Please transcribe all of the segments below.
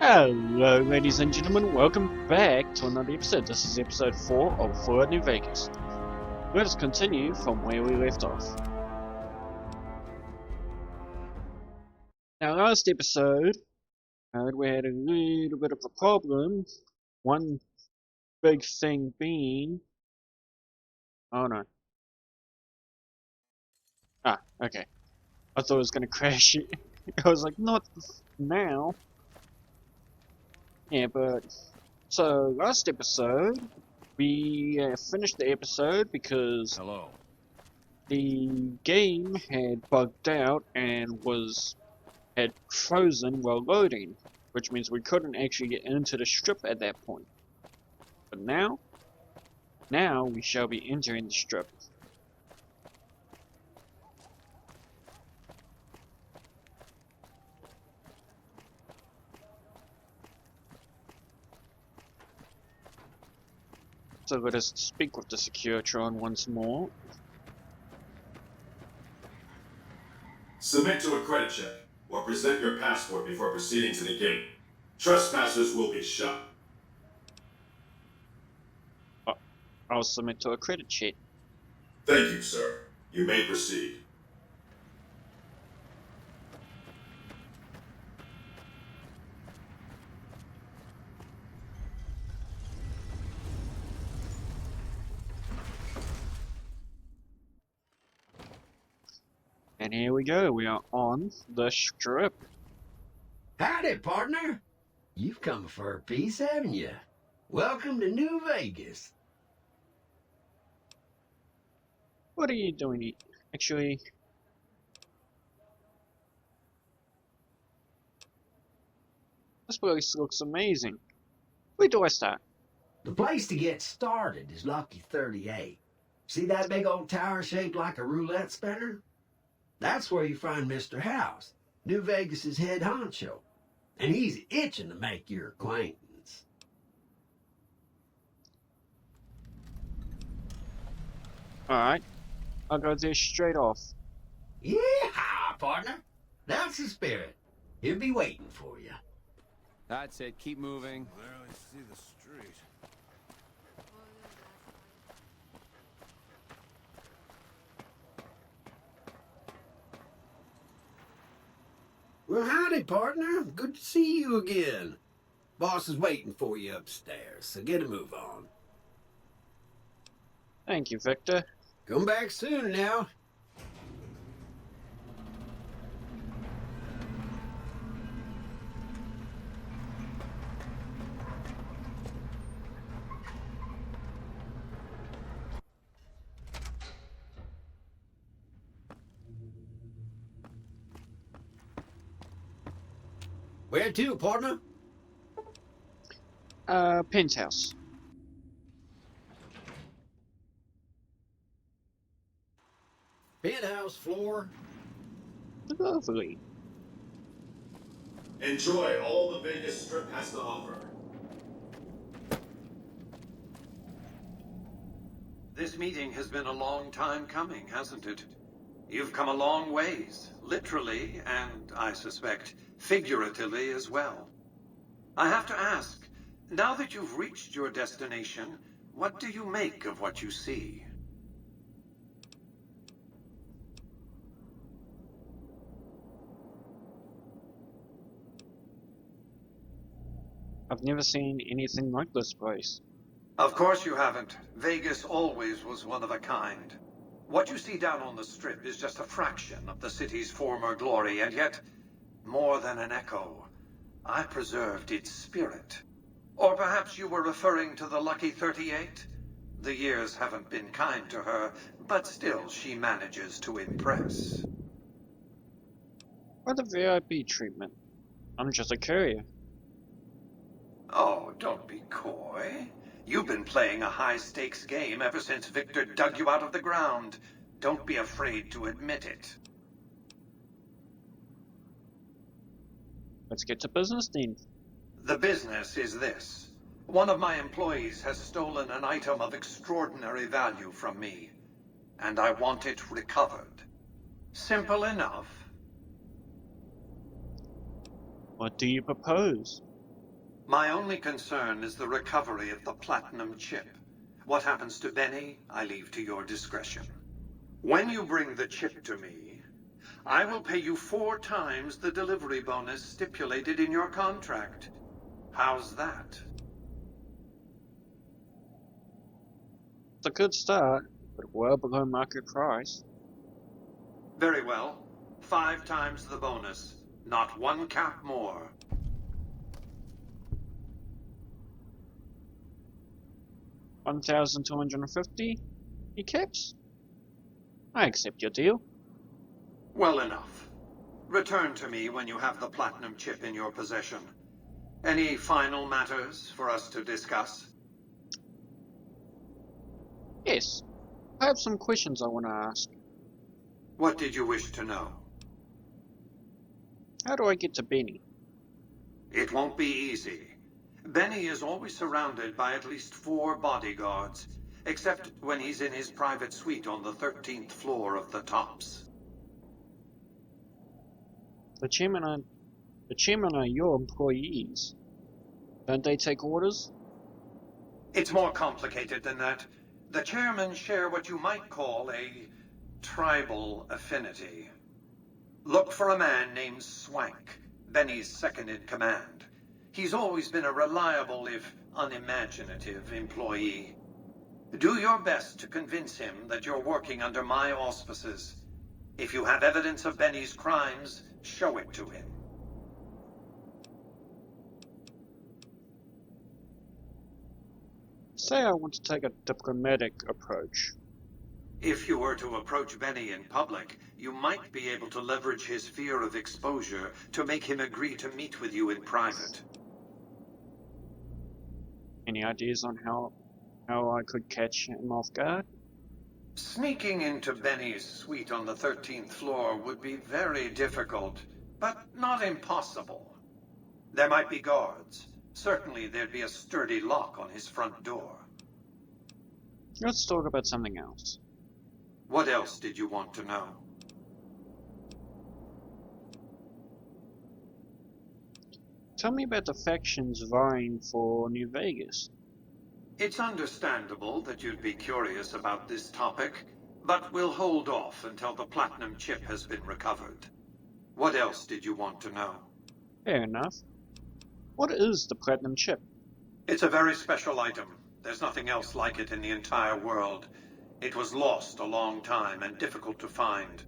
Hello, ladies and gentlemen, welcome back to another episode. This is episode 4 of Fallout New Vegas. Let us continue from where we left off. Now, last episode, we had a little bit of a problem. One big thing being... Oh no. Ah, okay. I thought it was gonna crash. I was like, not now. Yeah, but... So, last episode, we finished the episode because... Hello. The game had bugged out and had frozen while loading, which means we couldn't actually get into the strip at that point. But now we shall be entering the strip. So let us speak with the Securitron once more. Submit to a credit check, or present your passport before proceeding to the gate. Trespassers will be shot. I'll submit to a credit check. Thank you, sir. You may proceed. And here we go, we are on the strip. Howdy, partner. You've come for a piece, haven't you? Welcome to New Vegas. What are you doing here? Actually... This place looks amazing. Where do I start? The place to get started is Lucky 38. See that big old tower shaped like a roulette spinner? That's where you find Mr. House, New Vegas's head honcho. And he's itching to make your acquaintance. Alright, I'll go there straight off. Yeah, partner. That's the spirit. He'll be waiting for you. That's it. Keep moving. Barely see the street. Well, howdy, partner. Good to see you again. Boss is waiting for you upstairs, so get a move on. Thank you, Victor. Come back soon now. Where to, partner? Penthouse. Penthouse floor. Lovely. Enjoy all the Vegas Strip has to offer. This meeting has been a long time coming, hasn't it? You've come a long ways, literally, and I suspect figuratively as well. I have to ask, now that you've reached your destination, what do you make of what you see? I've never seen anything like this place. Of course you haven't. Vegas always was one of a kind. What you see down on the Strip is just a fraction of the city's former glory, and yet, more than an echo, I preserved its spirit. Or perhaps you were referring to the Lucky 38? The years haven't been kind to her, but still she manages to impress. Why the VIP treatment? I'm just a courier. Oh, don't be coy. You've been playing a high-stakes game ever since Victor dug you out of the ground. Don't be afraid to admit it. Let's get to business then. The business is this. One of my employees has stolen an item of extraordinary value from me, and I want it recovered. Simple enough. What do you propose? My only concern is the recovery of the platinum chip. What happens to Benny, I leave to your discretion. When you bring the chip to me, I will pay you 4 times the delivery bonus stipulated in your contract. How's that? It's a good start, but well below market price. Very well. 5 times the bonus. Not 1 cap more. 1,250? He caps? I accept your deal. Well enough. Return to me when you have the platinum chip in your possession. Any final matters for us to discuss? Yes. I have some questions I want to ask. What did you wish to know? How do I get to Benny? It won't be easy. Benny is always surrounded by at least 4 bodyguards, except when he's in his private suite on the 13th floor of the Tops. The chairman are your employees. Don't they take orders? It's more complicated than that. The chairmen share what you might call a tribal affinity. Look for a man named Swank, Benny's second-in-command. He's always been a reliable, if unimaginative, employee. Do your best to convince him that you're working under my auspices. If you have evidence of Benny's crimes, show it to him. Say I want to take a diplomatic approach. If you were to approach Benny in public, you might be able to leverage his fear of exposure to make him agree to meet with you in private. Any ideas on how I could catch him off guard? Sneaking into Benny's suite on the 13th floor would be very difficult, but not impossible. There might be guards. Certainly there'd be a sturdy lock on his front door. Let's talk about something else. What else did you want to know? Tell me about the factions vying for New Vegas. It's understandable that you'd be curious about this topic, but we'll hold off until the platinum chip has been recovered. What else did you want to know? Fair enough. What is the platinum chip? It's a very special item. There's nothing else like it in the entire world. It was lost a long time and difficult to find.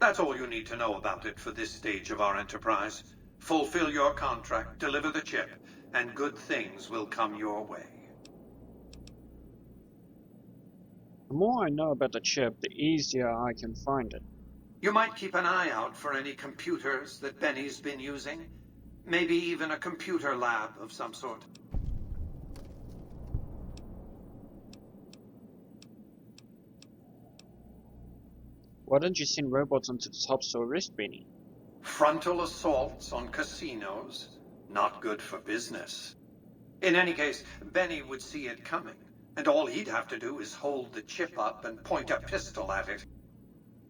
That's all you need to know about it for this stage of our enterprise. Fulfill your contract, deliver the chip, and good things will come your way. The more I know about the chip, the easier I can find it. You might keep an eye out for any computers that Benny's been using. Maybe even a computer lab of some sort. Why didn't you send robots into the Tops to arrest Benny? Frontal assaults on casinos? Not good for business. In any case, Benny would see it coming, and all he'd have to do is hold the chip up and point a pistol at it.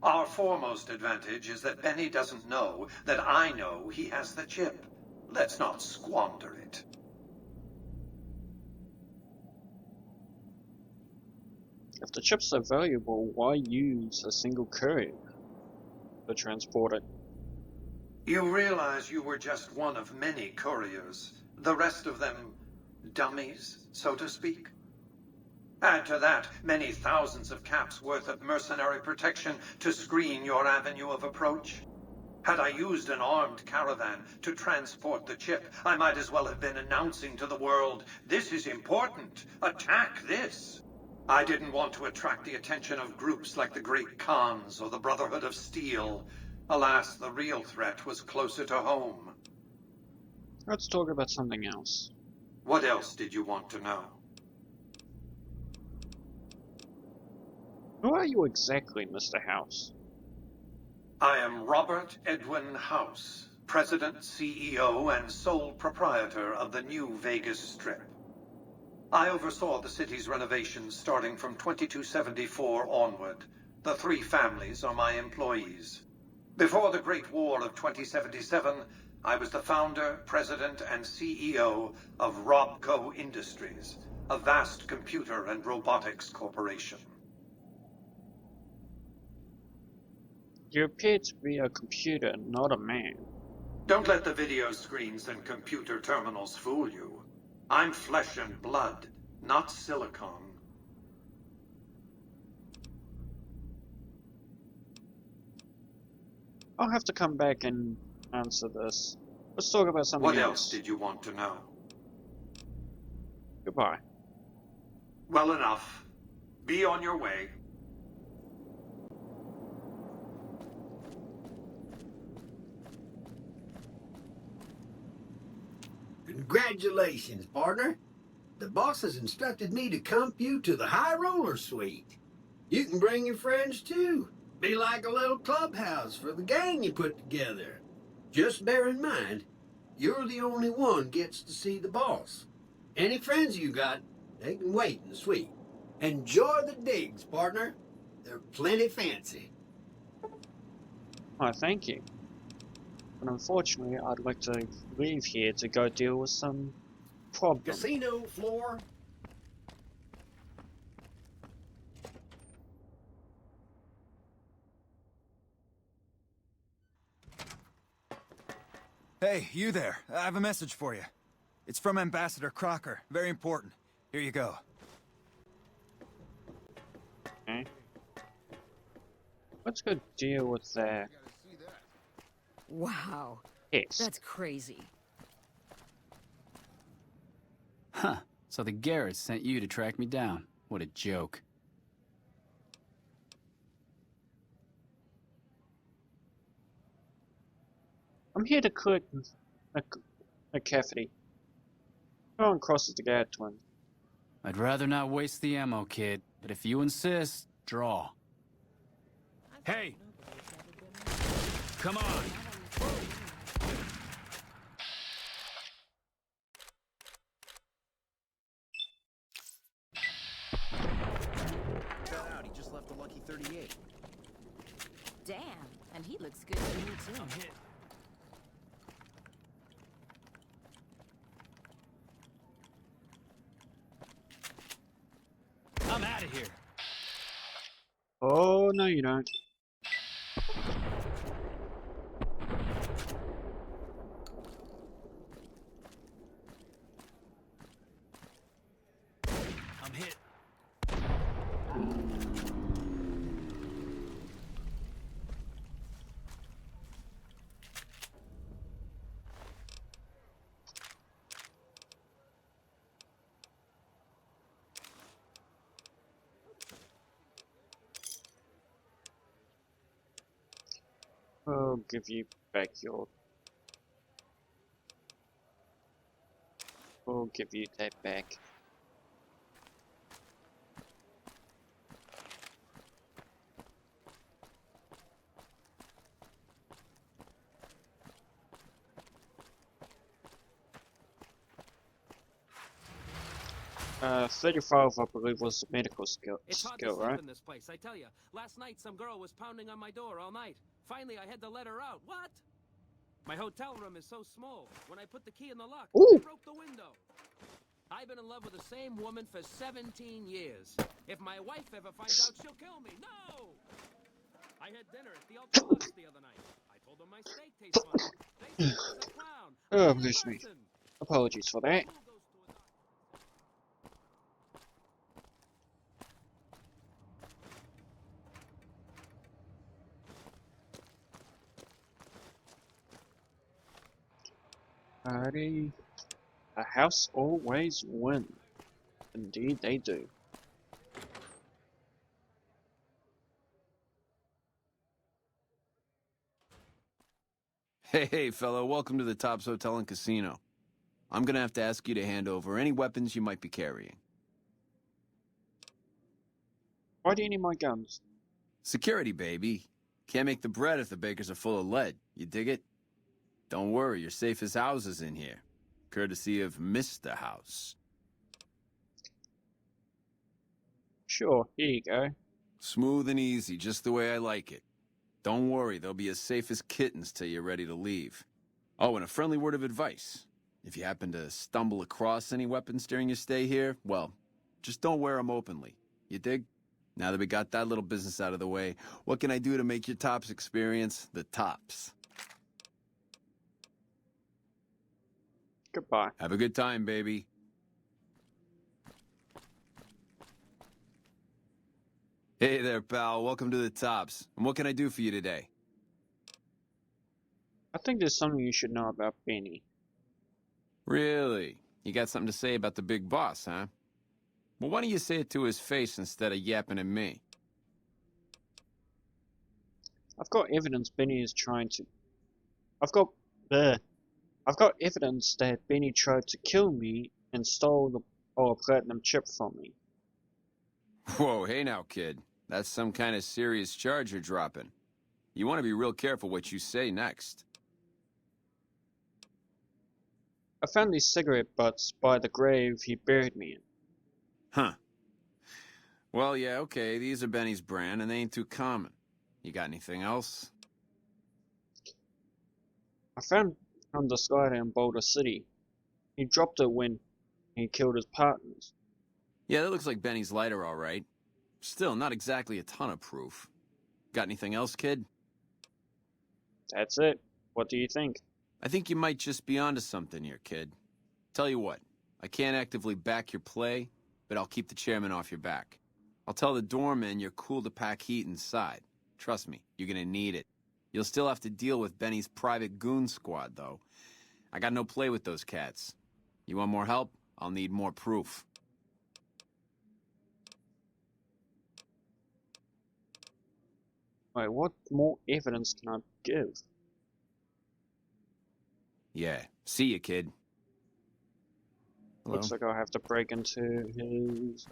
Our foremost advantage is that Benny doesn't know that I know he has the chip. Let's not squander it. If the chip's so valuable, why use a single courier to transport it? You realize you were just one of many couriers. The rest of them dummies, so to speak? Add to that many thousands of caps worth of mercenary protection to screen your avenue of approach. Had I used an armed caravan to transport the chip, I might as well have been announcing to the world, "This is important. Attack this." I didn't want to attract the attention of groups like the Great Khans or the Brotherhood of Steel. Alas, the real threat was closer to home. Let's talk about something else. What else did you want to know? Who are you exactly, Mr. House? I am Robert Edwin House, President, CEO, and sole proprietor of the New Vegas Strip. I oversaw the city's renovations starting from 2274 onward. The 3 families are my employees. Before the Great War of 2077, I was the founder, president, and CEO of Robco Industries, a vast computer and robotics corporation. You appear to be a computer, not a man. Don't let the video screens and computer terminals fool you. I'm flesh and blood, not silicon. I'll have to come back and answer this. Let's talk about something What else. else did you want to know? Goodbye. Well enough. Be on your way. Congratulations, partner. The boss has instructed me to comp you to the High Roller Suite. You can bring your friends too. Be like a little clubhouse for the gang you put together. Just bear in mind, you're the only one gets to see the boss. Any friends you got, they can wait in the suite. Enjoy the digs, partner. They're plenty fancy. Oh, thank you. But unfortunately, I'd like to leave here to go deal with some problems. Casino floor. Hey, you there. I have a message for you. It's from Ambassador Crocker. Very important. Here you go. Okay. Let's go deal with that. Wow, Yes. that's crazy. Huh. So the Garretts sent you to track me down. What a joke. I'm here to collect a cavity. No one crosses the gap twin. I'd rather not waste the ammo, kid. But if you insist, draw. Hey! Come on! Out. He just left a lucky 38. Damn, and he looks good to me too. I'm hit. I'm out of here. Oh, no you don't. I'm hit. I'll give you back your... I'll give you that back. Uh, 35, I believe, was the medical skill, It's hard to sleep right? in this place, I tell you. Last night, some girl was pounding on my door all night. Finally, I had to let her out. What? My hotel room is so small. When I put the key in the lock, Ooh. I broke the window. I've been in love with the same woman for 17 years. If my wife ever finds out, she'll kill me. No! I had dinner at the Ultra the other night. I told them my steak tastes funny. They said I was a clown. Oh, I'm a bless me. person. Apologies for that. Who goes to a doctor? Alrighty. A house always wins. Indeed they do. Hey, fellow, welcome to the Tops Hotel and Casino. I'm gonna have to ask you to hand over any weapons you might be carrying. Why do you need my guns? Security, baby. Can't make the bread if the bakers are full of lead. You dig it? Don't worry, you're safe as houses in here. Courtesy of Mr. House. Sure, here you go. Smooth and easy, just the way I like it. Don't worry, they'll be as safe as kittens till you're ready to leave. Oh, and a friendly word of advice. If you happen to stumble across any weapons during your stay here, well, just don't wear them openly. You dig? Now that we got that little business out of the way, what can I do to make your tops experience the tops? Goodbye. Have a good time, baby. Hey there, pal. Welcome to the tops. And what can I do for you today? I think there's something you should know about Benny. Really? You got something to say about the big boss, huh? Well, why don't you say it to his face instead of yapping at me? I've got evidence Benny is trying to... I've got evidence that Benny tried to kill me and stole the platinum chip from me. Whoa, hey now, kid. That's some kind of serious charge you're dropping. You want to be real careful what you say next. I found these cigarette butts by the grave he buried me in. Huh. Well, yeah, okay, these are Benny's brand, and they ain't too common. You got anything else? I found this glider in Boulder City. He dropped it when he killed his partners. Yeah, that looks like Benny's lighter, all right. Still, not exactly a ton of proof. Got anything else, kid? That's it. What do you think? I think you might just be onto something here, kid. Tell you what, I can't actively back your play, but I'll keep the chairman off your back. I'll tell the doorman you're cool to pack heat inside. Trust me, you're gonna need it. You'll still have to deal with Benny's private goon squad, though. I got no play with those cats. You want more help? I'll need more proof. Wait, what more evidence can I give? Yeah, see you, kid. Hello? Looks like I'll have to break into his...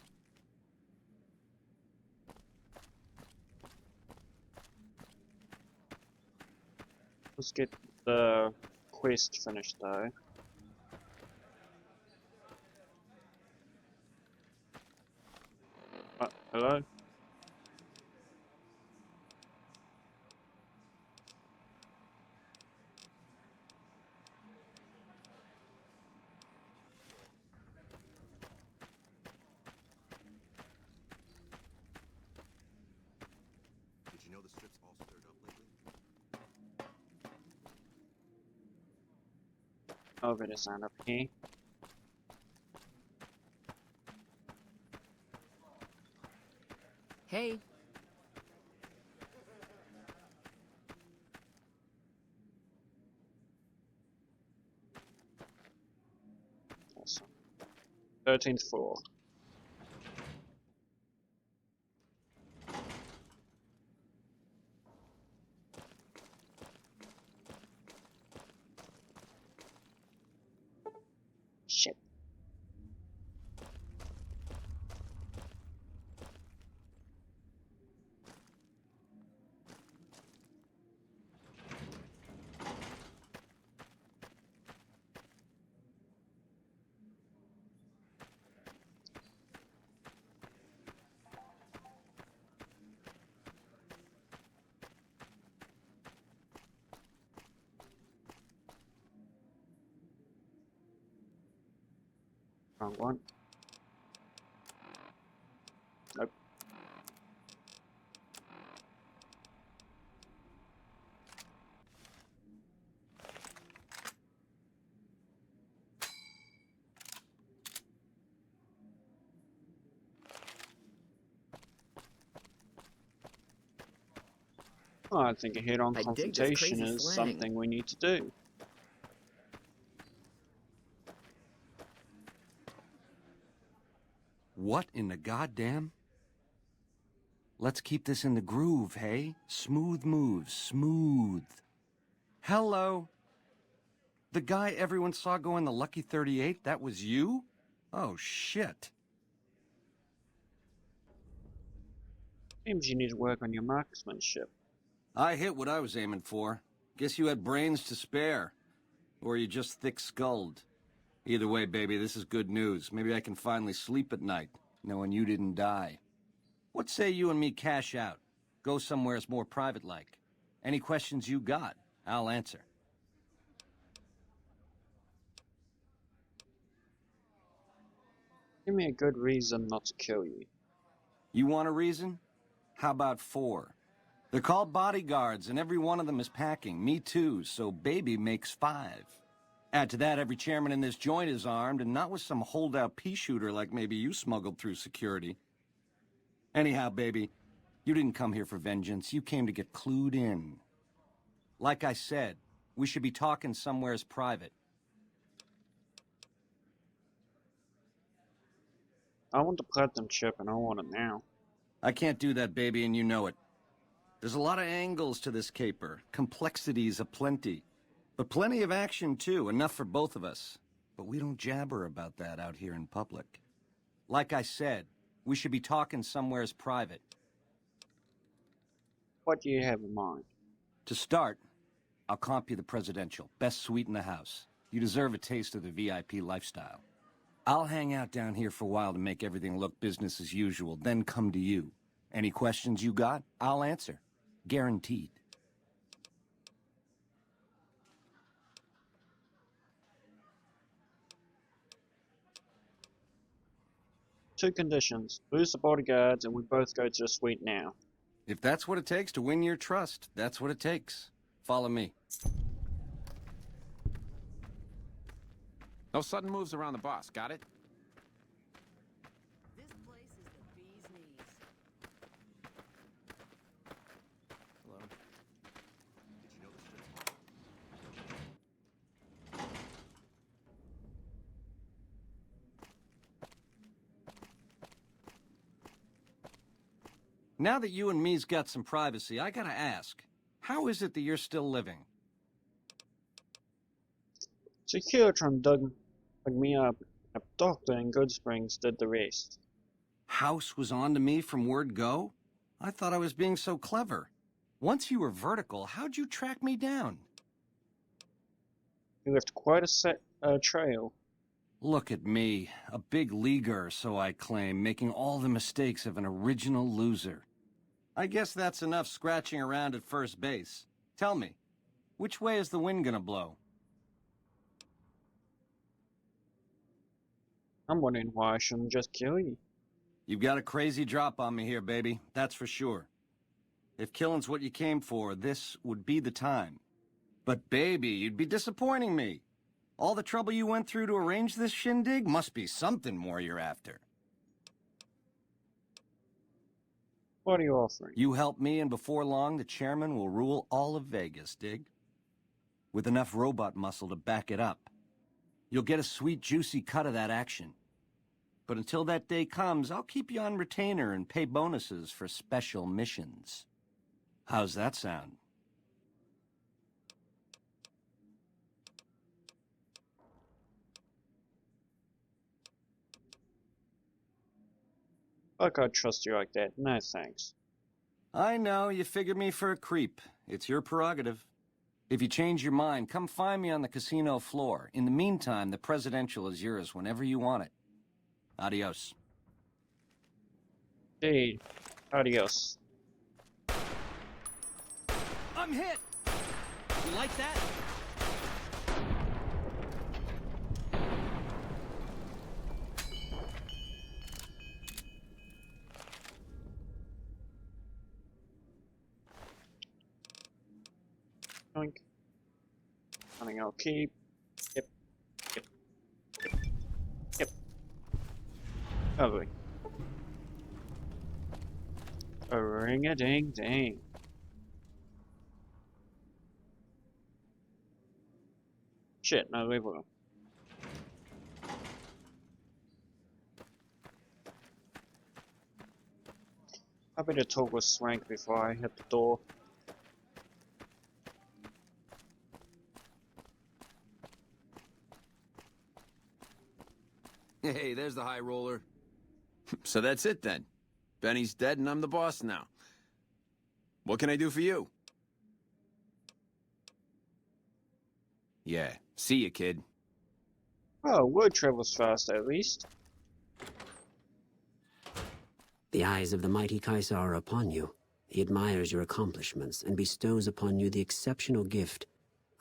Let's get the quest finished though. Hello? Did you know the strip's all stirred up lately? Oh, better sign up here. Hey, Awesome. 13th floor. Shit. Wrong one. Nope. Oh, I think a head-on I dig this confrontation crazy is slang. something we need to do. What in the goddamn? Let's keep this in the groove, hey? Smooth moves, smooth. Hello? The guy everyone saw go in the Lucky 38, that was you? Oh, shit. Seems you need to work on your marksmanship. I hit what I was aiming for. Guess you had brains to spare. Or you just thick-skulled. Either way, baby, this is good news. Maybe I can finally sleep at night, knowing you didn't die. What say you and me cash out? Go somewheres more private-like. Any questions you got, I'll answer. Give me a good reason not to kill you. You want a reason? How about 4? They're called bodyguards, and every one of them is packing. Me too, so baby makes 5. Add to that, every chairman in this joint is armed, and not with some holdout pea shooter like maybe you smuggled through security. Anyhow, baby, you didn't come here for vengeance. You came to get clued in. Like I said, we should be talking somewheres private. I want the platinum chip and I want it now. I can't do that, baby, and you know it. There's a lot of angles to this caper, complexities aplenty. But plenty of action, too, enough for both of us. But we don't jabber about that out here in public. Like I said, we should be talking somewheres private. What do you have in mind? To start, I'll comp you the presidential, best suite in the house. You deserve a taste of the VIP lifestyle. I'll hang out down here for a while to make everything look business as usual, then come to you. Any questions you got, I'll answer. Guaranteed. 2 conditions. Lose the bodyguards and we both go to the suite now. If that's what it takes to win your trust, that's what it takes. Follow me. No sudden moves around the boss, got it? This place is the bee's knees. Hello. Did you know the strips? Now that you and me's got some privacy, I gotta ask, how is it that you're still living? Securitron dug me up. A doctor in Good Springs did the rest. House was on to me from word go? I thought I was being so clever. Once you were vertical, how'd you track me down? He left quite a trail. Look at me, a big leaguer, so I claim, making all the mistakes of an original loser. I guess that's enough scratching around at first base. Tell me, which way is the wind gonna blow? I'm wondering why I shouldn't just kill you. You've got a crazy drop on me here, baby, that's for sure. If killing's what you came for, this would be the time. But baby, you'd be disappointing me. All the trouble you went through to arrange this shindig must be something more you're after. What are you offering? You help me, and before long, the chairman will rule all of Vegas, dig? With enough robot muscle to back it up. You'll get a sweet, juicy cut of that action. But until that day comes, I'll keep you on retainer and pay bonuses for special missions. How's that sound? Fuck, I'd trust you like that. No thanks. I know, you figured me for a creep. It's your prerogative. If you change your mind, come find me on the casino floor. In the meantime, the presidential is yours whenever you want it. Adios. Hey, adios. I'm hit! You like that? Oink. I think I'll keep. Yep. Yep. Yep. Yep. Lovely. A ring-a-ding-ding. Shit, no level. I better talk with Swank before I hit the door. Hey, there's the high roller. So that's it then. Benny's dead and I'm the boss now. What can I do for you? Yeah, see ya, kid. Oh, word travels fast at least. The eyes of the mighty Caesar are upon you. He admires your accomplishments and bestows upon you the exceptional gift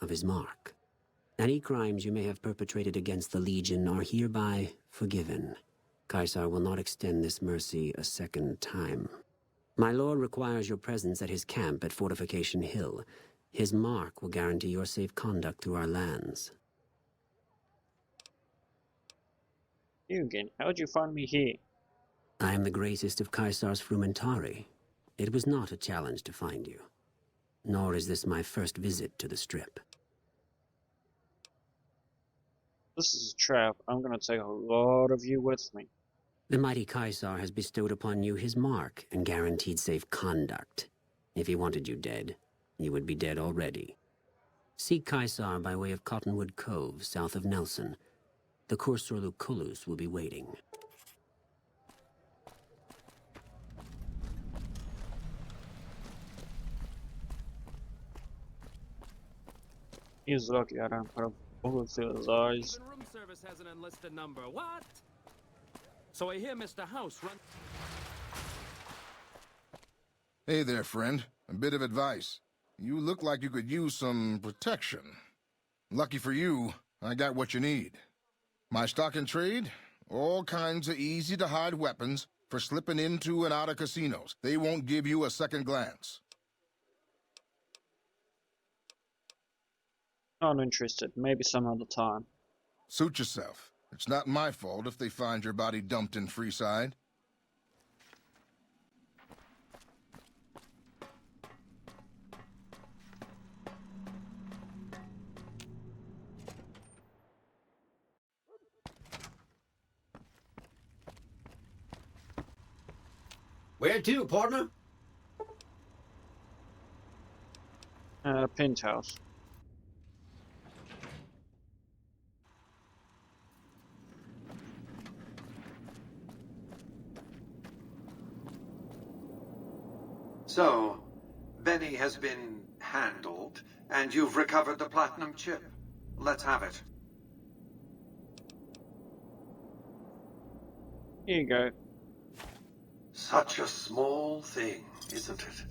of his mark. Any crimes you may have perpetrated against the Legion are hereby forgiven. Caesar will not extend this mercy a second time. My lord requires your presence at his camp at Fortification Hill. His mark will guarantee your safe conduct through our lands. You again. How'd you find me here? I am the greatest of Caesar's Frumentari. It was not a challenge to find you. Nor is this my first visit to the Strip. This is a trap. I'm gonna take a lot of you with me. The mighty Caesar has bestowed upon you his mark and guaranteed safe conduct. If he wanted you dead, you would be dead already. Seek Caesar by way of Cottonwood Cove, south of Nelson. The Cursor Lucullus will be waiting. He's lucky I don't put a bullet through his eyes. Even room service has an enlisted number. What? So I hear Mr. House run. Hey there, friend. A bit of advice. You look like you could use some protection. Lucky for you, I got what you need. My stock and trade? All kinds of easy-to-hide weapons for slipping into and out of casinos. They won't give you a second glance. Not interested. Maybe some other time. Suit yourself. It's not my fault if they find your body dumped in Freeside. Where to, partner? Penthouse. So, Benny has been handled, and you've recovered the platinum chip. Let's have it. Here you go. Such a small thing, isn't it?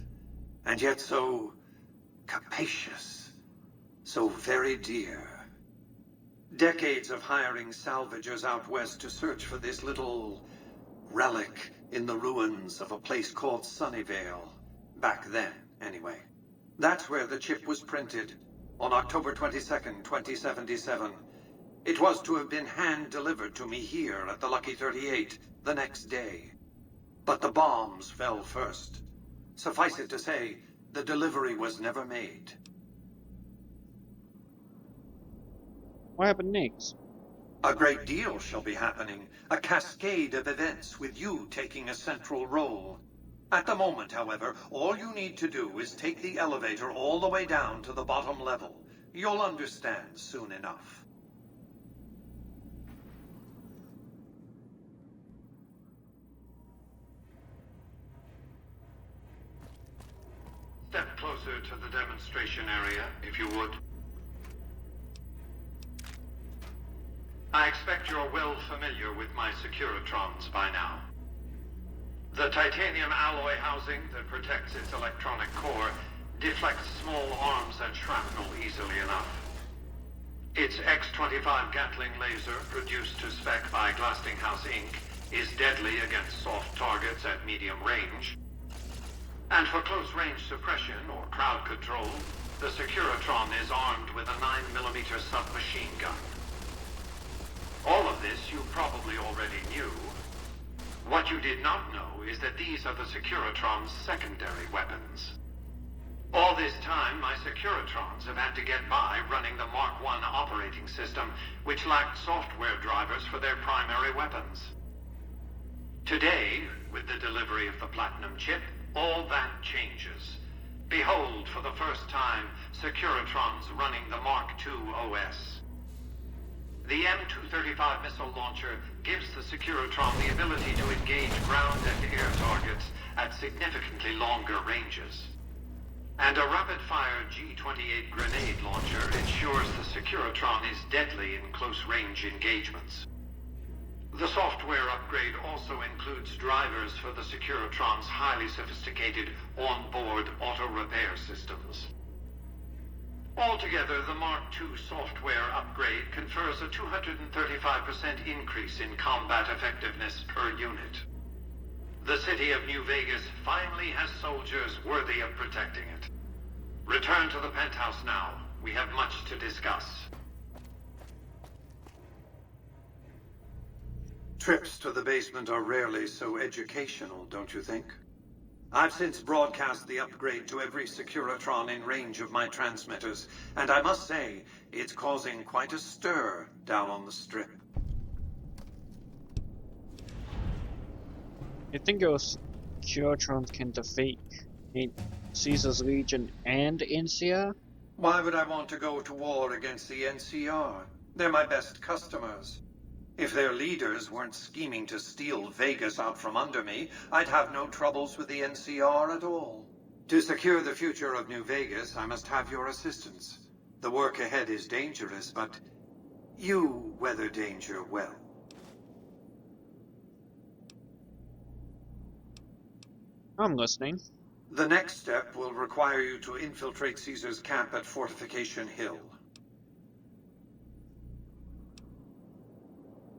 And yet so capacious, so very dear. Decades of hiring salvagers out west to search for this little relic in the ruins of a place called Sunnyvale. Back then, anyway. That's where the chip was printed, on October 22nd, 2077. It was to have been hand-delivered to me here at the Lucky 38 the next day. But the bombs fell first. Suffice it to say, the delivery was never made. What happened next? A great deal shall be happening. A cascade of events with you taking a central role. At the moment, however, all you need to do is take the elevator all the way down to the bottom level. You'll understand soon enough. Step closer to the demonstration area, if you would. I expect you're well familiar with my Securitrons by now. The titanium alloy housing that protects its electronic core deflects small arms and shrapnel easily enough. Its X-25 Gatling laser, produced to spec by Glastinghouse Inc., is deadly against soft targets at medium range. And for close-range suppression or crowd control, the Securitron is armed with a 9mm submachine gun. All of this you probably already knew. What you did not know is that these are the Securitron's secondary weapons. All this time, my Securitrons have had to get by running the Mark I operating system, which lacked software drivers for their primary weapons. Today, with the delivery of the Platinum chip, all that changes. Behold, for the first time, Securitrons running the Mark II OS. The M235 missile launcher gives the Securitron the ability to engage ground and air targets at significantly longer ranges. And a rapid-fire G-28 grenade launcher ensures the Securitron is deadly in close-range engagements. The software upgrade also includes drivers for the Securitron's highly sophisticated on-board auto-repair systems. Altogether, the Mark II software upgrade confers a 235% increase in combat effectiveness per unit. The city of New Vegas finally has soldiers worthy of protecting it. Return to the penthouse now. We have much to discuss. Trips to the basement are rarely so educational, don't you think? I've since broadcast the upgrade to every Securitron in range of my transmitters, and I must say, it's causing quite a stir down on the Strip. You think your Securitrons can defeat Caesar's Legion and NCR? Why would I want to go to war against the NCR? They're my best customers. If their leaders weren't scheming to steal Vegas out from under me, I'd have no troubles with the NCR at all. To secure the future of New Vegas, I must have your assistance. The work ahead is dangerous, but you weather danger well. I'm listening. The next step will require you to infiltrate Caesar's camp at Fortification Hill.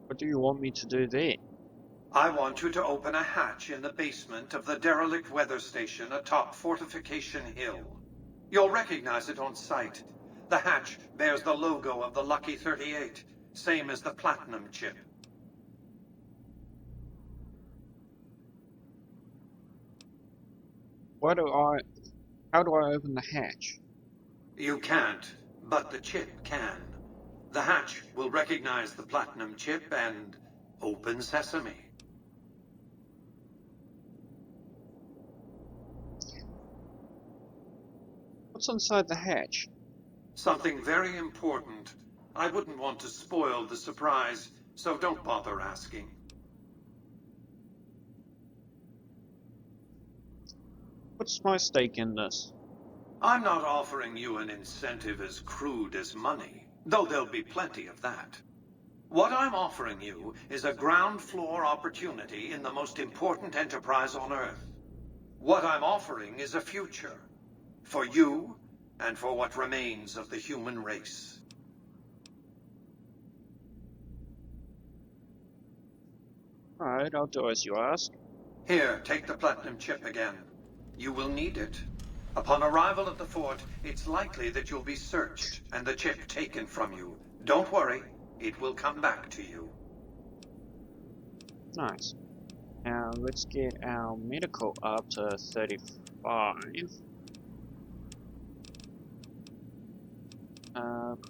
What do you want me to do there? I want you to open a hatch in the basement of the derelict weather station atop Fortification Hill. You'll recognize it on sight. The hatch bears the logo of the Lucky 38, same as the Platinum chip. How do I open the hatch? You can't, but the chip can. The hatch will recognize the Platinum chip and open sesame. What's inside the hatch? Something very important. I wouldn't want to spoil the surprise, so don't bother asking. What's my stake in this? I'm not offering you an incentive as crude as money, though there'll be plenty of that. What I'm offering you is a ground floor opportunity in the most important enterprise on Earth. What I'm offering is a future. For you, and for what remains of the human race. Alright, I'll do as you ask. Here, take the Platinum chip again. You will need it. Upon arrival at the fort, it's likely that you'll be searched and the chip taken from you. Don't worry, it will come back to you. Nice. Now let's get our medical up to 35.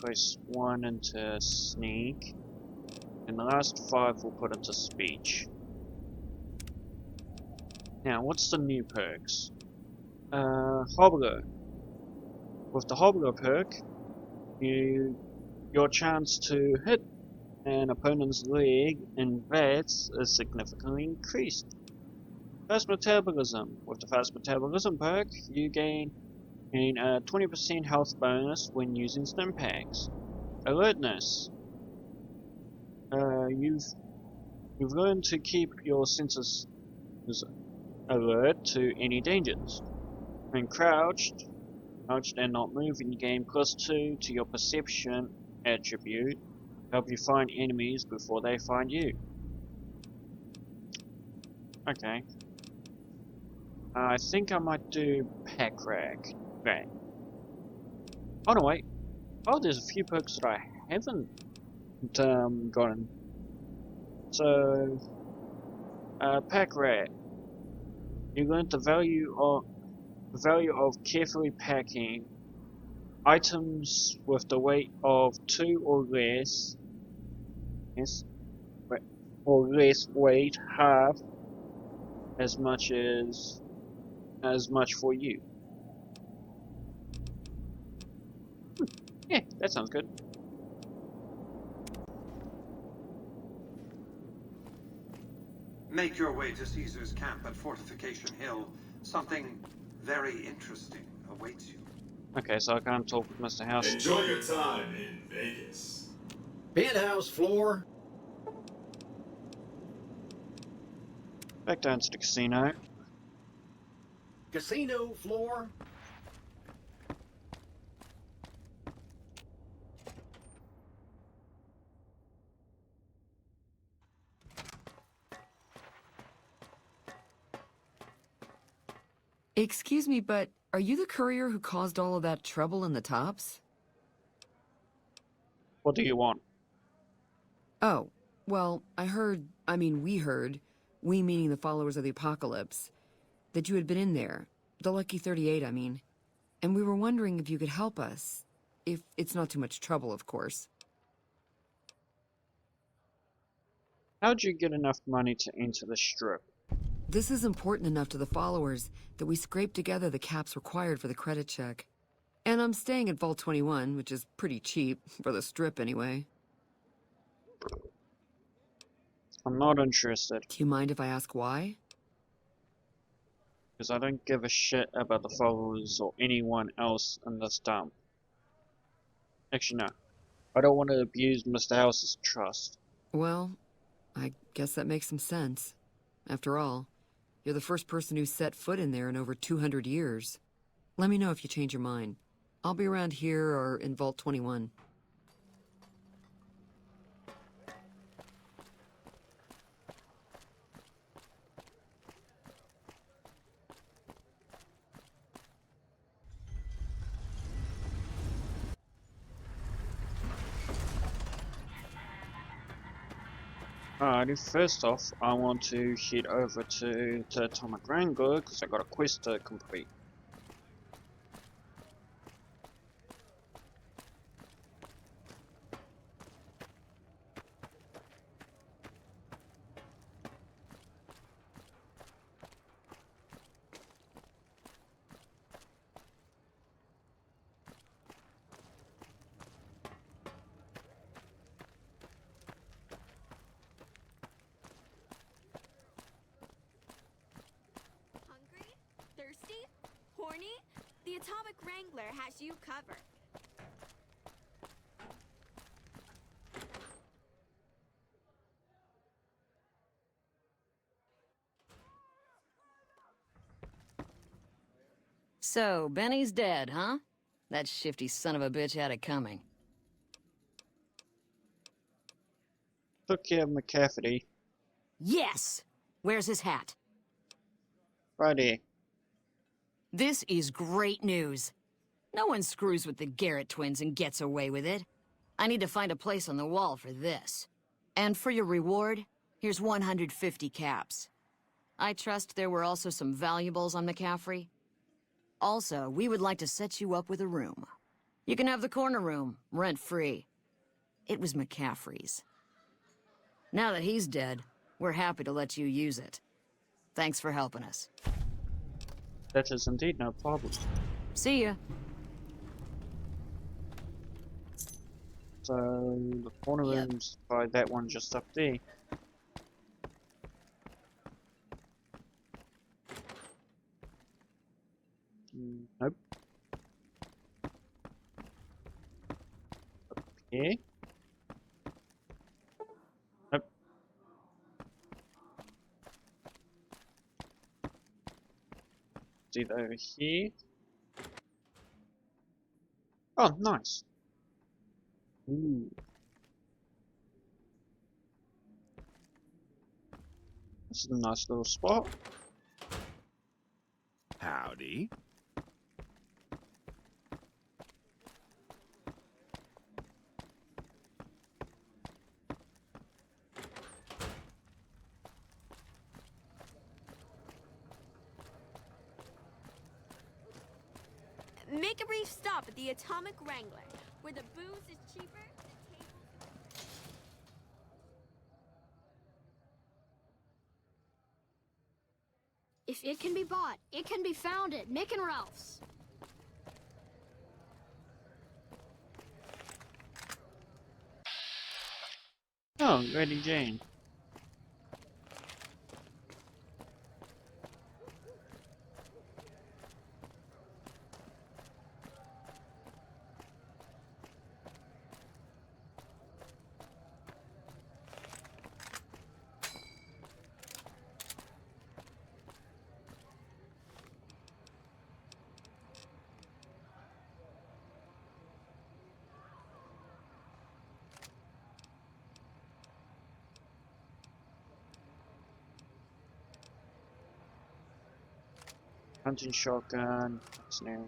Place 1 into sneak, and the last 5 we'll put into speech. Now, what's the new perks? Hobbler. With the Hobbler perk, your chance to hit an opponent's leg in VATS is significantly increased. Fast Metabolism. With the Fast Metabolism perk, you gain a 20% health bonus when using stim packs. Alertness. You've learned to keep your senses alert to any dangers. When crouched and not moving, you gain +2 to your perception attribute. Help you find enemies before they find you. Okay. I think I might do Pack Rack. Right. Oh no, wait. Oh, there's a few perks that I haven't gotten. So, Pack Rat. You learned the value of carefully packing items with the weight of 2 or less. Yes, or less weight, half as much for you. Yeah, that sounds good. Make your way to Caesar's camp at Fortification Hill. Something very interesting awaits you. Okay, so I can't talk with Mr. House. Enjoy your time in Vegas. Penthouse floor. Back down to the casino. Casino floor. Excuse me, but are you the courier who caused all of that trouble in the tops? What do you want? Oh, well, we heard, we meaning the followers of the apocalypse, that you had been in there. The Lucky 38, I mean. And we were wondering if you could help us. If it's not too much trouble, of course. How'd you get enough money to enter the strip? This is important enough to the followers that we scraped together the caps required for the credit check. And I'm staying at Vault 21, which is pretty cheap, for the strip anyway. I'm not interested. Do you mind if I ask why? Because I don't give a shit about the followers or anyone else in this dump. Actually, no. I don't want to abuse Mr. House's trust. Well, I guess that makes some sense. After all, you're the first person who's set foot in there in over 200 years. Let me know if you change your mind. I'll be around here or in Vault 21. Alrighty, first off, I want to head over to the Atomic Wrangler because I got a quest to complete. Thirsty? Horny? The Atomic Wrangler has you covered. So, Benny's dead, huh? That shifty son of a bitch had it coming. Took care of McCafferty. Yes! Where's his hat? Right here. This is great news. No one screws with the Garrett twins and gets away with it. I need to find a place on the wall for this. And for your reward, here's 150 caps. I trust there were also some valuables on McCaffrey. Also, we would like to set you up with a room. You can have the corner room, rent-free. It was McCaffrey's. Now that he's dead, we're happy to let you use it. Thanks for helping us. That is indeed no problem. See ya. So, the corner room's by that one just up there. Nope. Up here. Nope. It's either over here. Oh, nice. Ooh. This is a nice little spot. Howdy. Make a brief stop at the Atomic Wrangler, where the booze is cheaper. If it can be bought, it can be found at Mick and Ralph's. Oh, Lady Jane. hunting shotgun, that's new.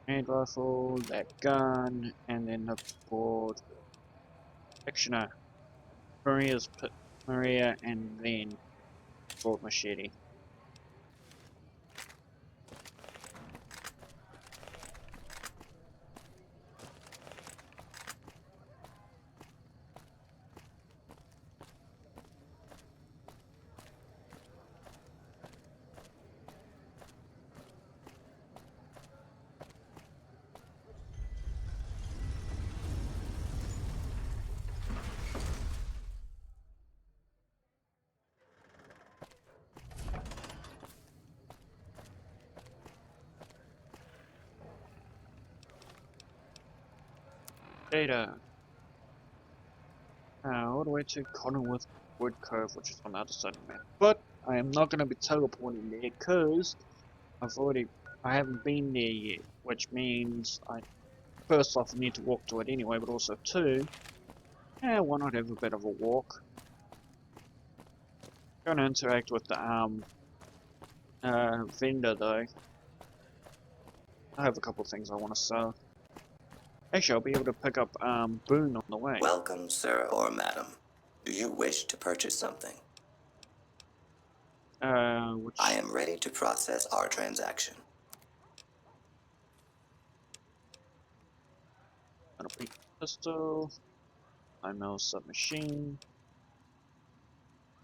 Hand rifle, that gun, and then the board. Actioner. Maria, and then broad machete. Data. All the way to Cottonwood Wood Cove, which is on the other side of the map. But I am not going to be teleporting there because I haven't been there yet, which means first off I need to walk to it anyway, but also two, why not have a bit of a walk? Going to interact with the vendor though. I have a couple of things I want to sell. Actually, I'll be able to pick up Boone on the way. Welcome, sir or madam. Do you wish to purchase something? I am ready to process our transaction. Got a big pistol, 9mm submachine,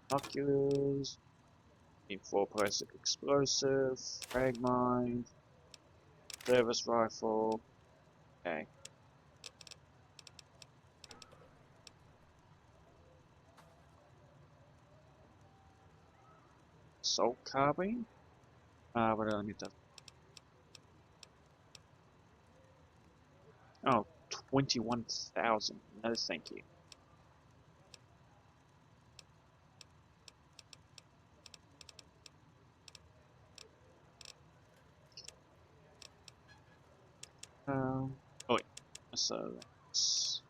binoculars, M4 plastic explosive, frag mine, service rifle. Okay. Assault carbine? But I don't need that. Oh, 21,000. No, thank you. Oh wait. So that's...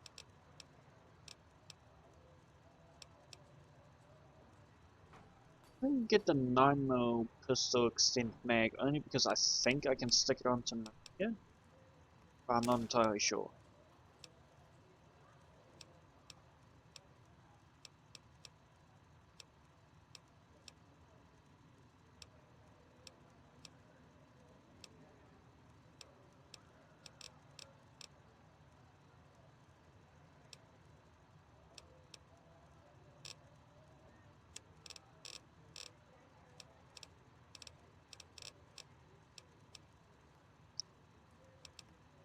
I can get the 9mm pistol extended mag only because I think I can stick it onto Maria, but I'm not entirely sure.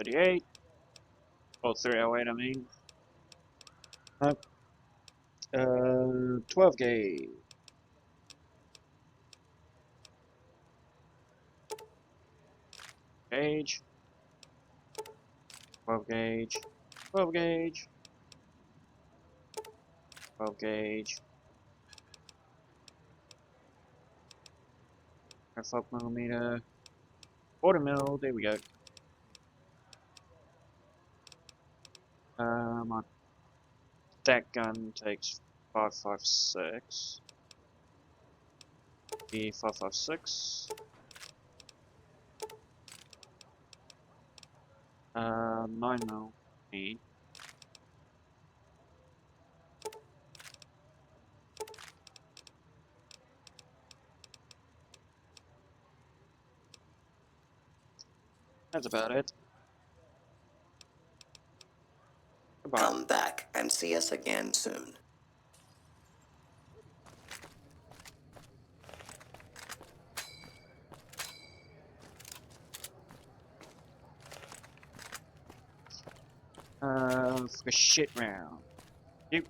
.38. Oh, 308, I mean. 12 gauge. Gauge. 12 gauge. 12 gauge. 12 gauge. 5mm. 40mm, there we go. That gun takes 5.56. The 5.56. 9mm. That's about it. Goodbye. Come back and see us again soon. For a shit round. Yep.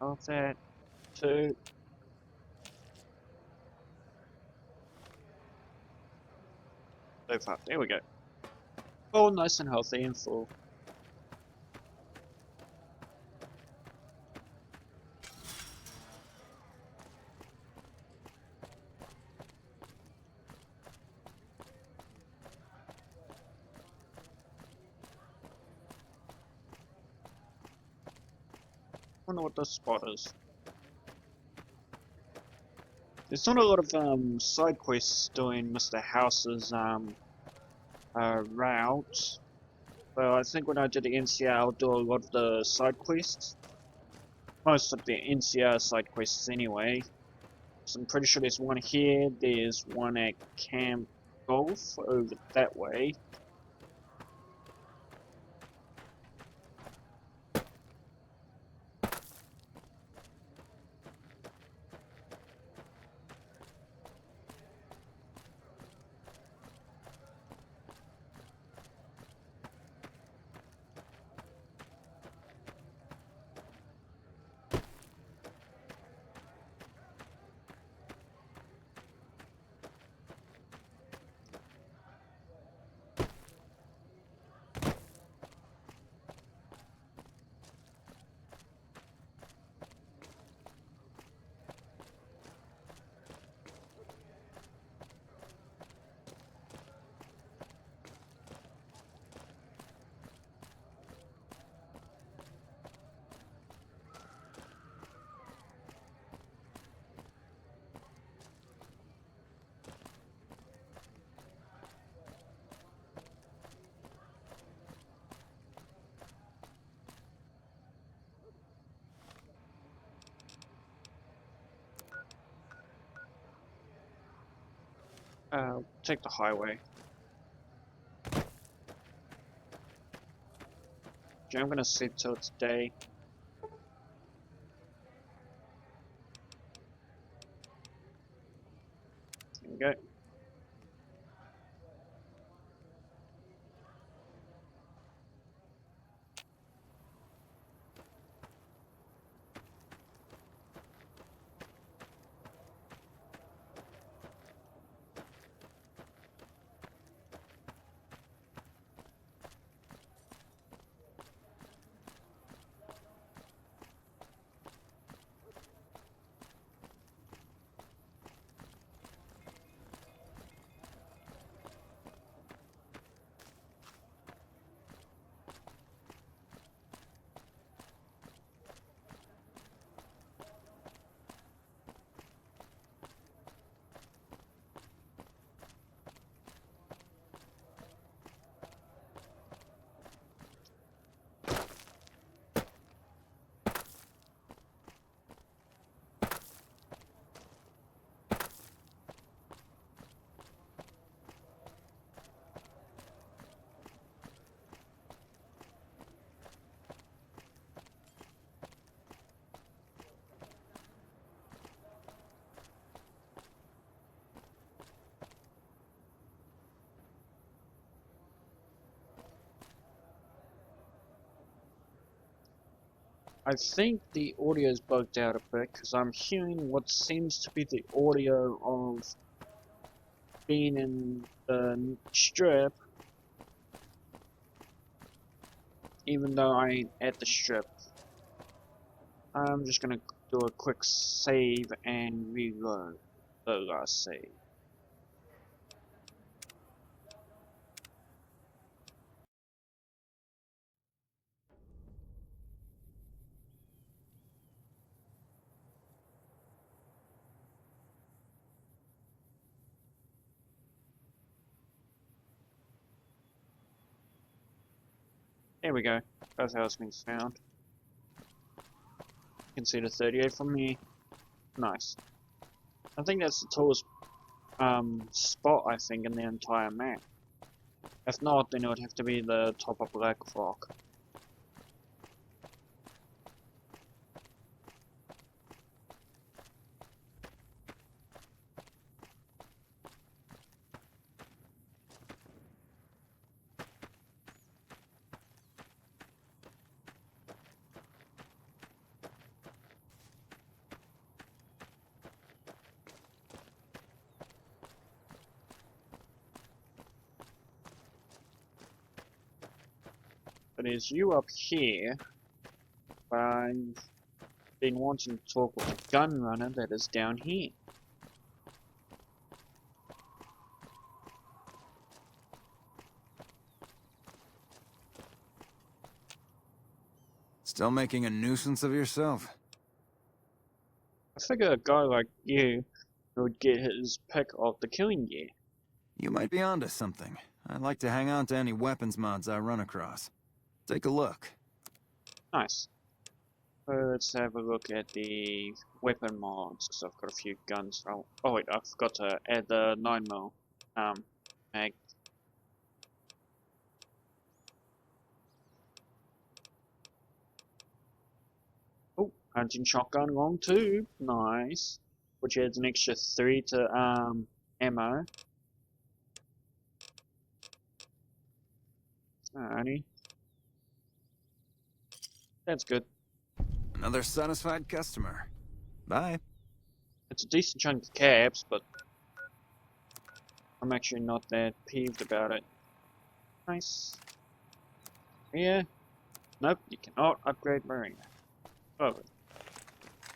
Of that, 2. So far, there we go. All nice and healthy and full. Wonder what the spot is. There's not a lot of side quests doing Mr. House's route. But I think when I did the NCR, I'll do a lot of the side quests. Most of the NCR side quests anyway. So I'm pretty sure there's one here, there's one at Camp Golf over that way. Take the highway. Okay, I'm gonna sit till it's day. There we go. I think the audio is bugged out a bit because I'm hearing what seems to be the audio of being in the strip, even though I ain't at the strip. I'm just gonna do a quick save and reload the last save. There we go. That's how it's been found. You can see the 38 from here. Nice. I think that's the tallest spot, I think, in the entire map. If not, then it would have to be the top of Black Rock. But there's you up here. But I've been wanting to talk with the gun runner that is down here. Still making a nuisance of yourself? I figure a guy like you would get his pick of the killing gear. You might be onto something. I like to hang on to any weapons mods I run across. Take a look. Nice. Let's have a look at the weapon mods, because I've got a few guns. Oh wait, I forgot to add the 9mm mag. Oh, hunting shotgun long tube, nice. Which adds an extra 3 to ammo. Alrighty. That's good. Another satisfied customer. Bye. It's a decent chunk of caps, but I'm actually not that peeved about it. Nice. Yeah. Nope, you cannot upgrade Marina. Lovely.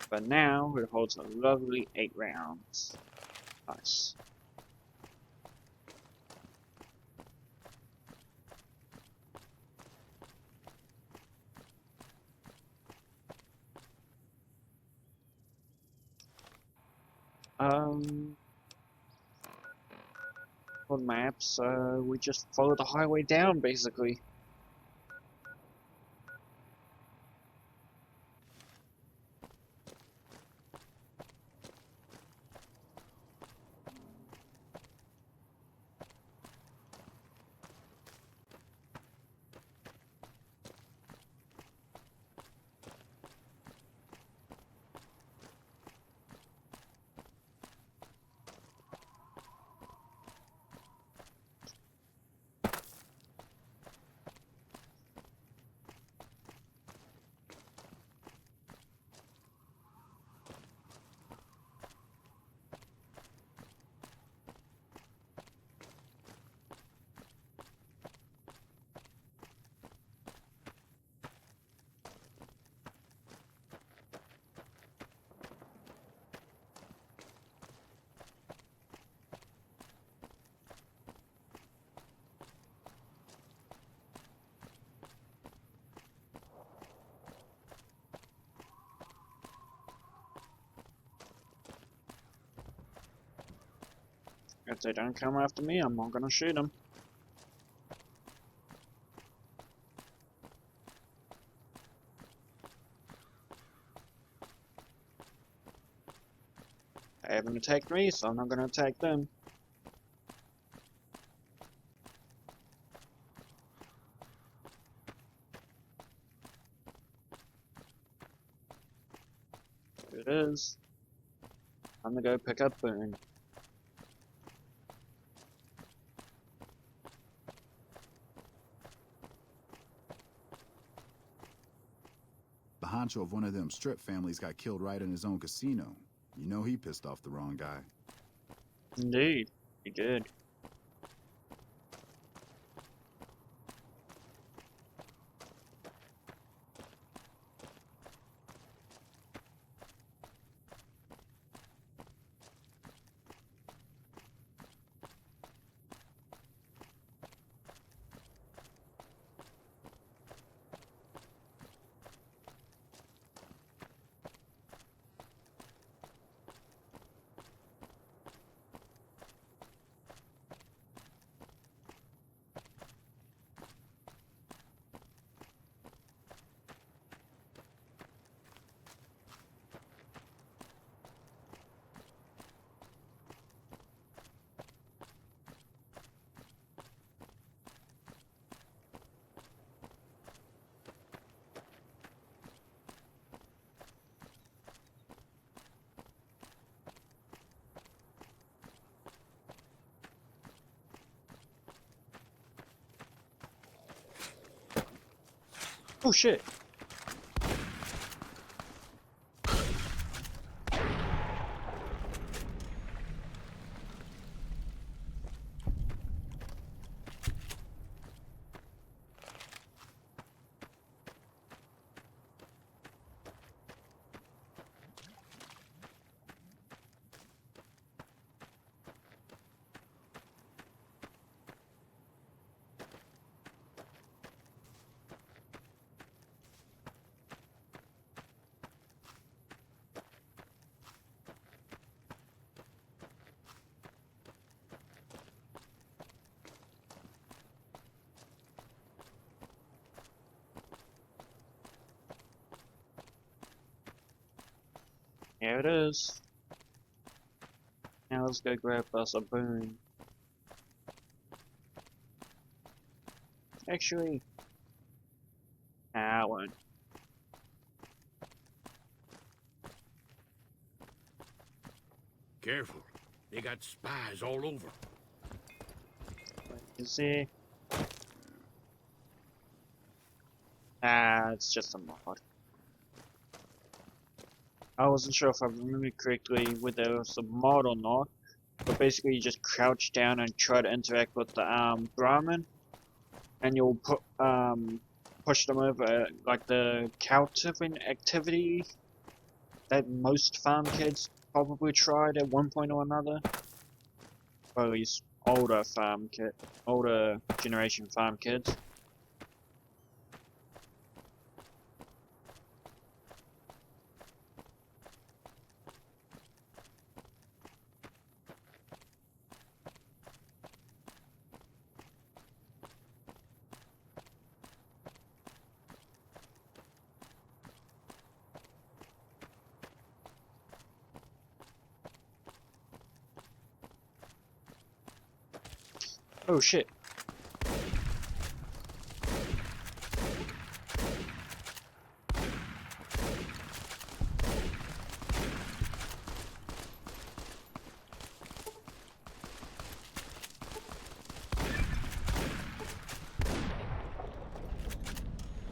But now it holds a lovely 8 rounds. Nice. On maps, we just follow the highway down, basically. If they don't come after me, I'm not gonna shoot them. They haven't attacked me, so I'm not gonna attack them. Here it is. I'm gonna go pick up Boone. The honcho of one of them strip families got killed right in his own casino. You know he pissed off the wrong guy. Indeed, he did. Oh shit. Here it is. Now let's go grab us a boon. Actually, I won't. Careful. They got spies all over. You see? Ah, it's just a mod. I wasn't sure if I remembered correctly whether it was a mod or not, but basically you just crouch down and try to interact with the Brahmin, and you'll push them over, like the cow tipping activity that most farm kids probably tried at one point or another. Or at least older generation farm kids. Oh shit.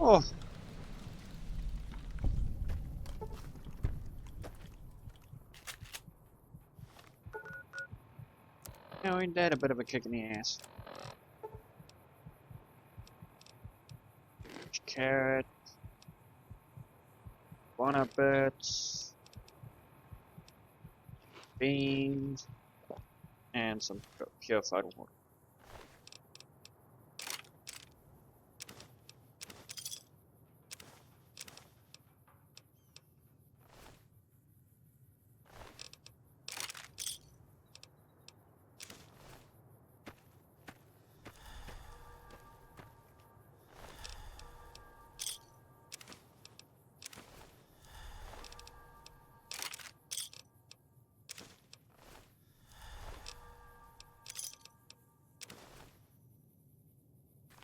Oh. Now ain't that a bit of a kick in the ass? Carrot, walnut bits, beans, and some purified water.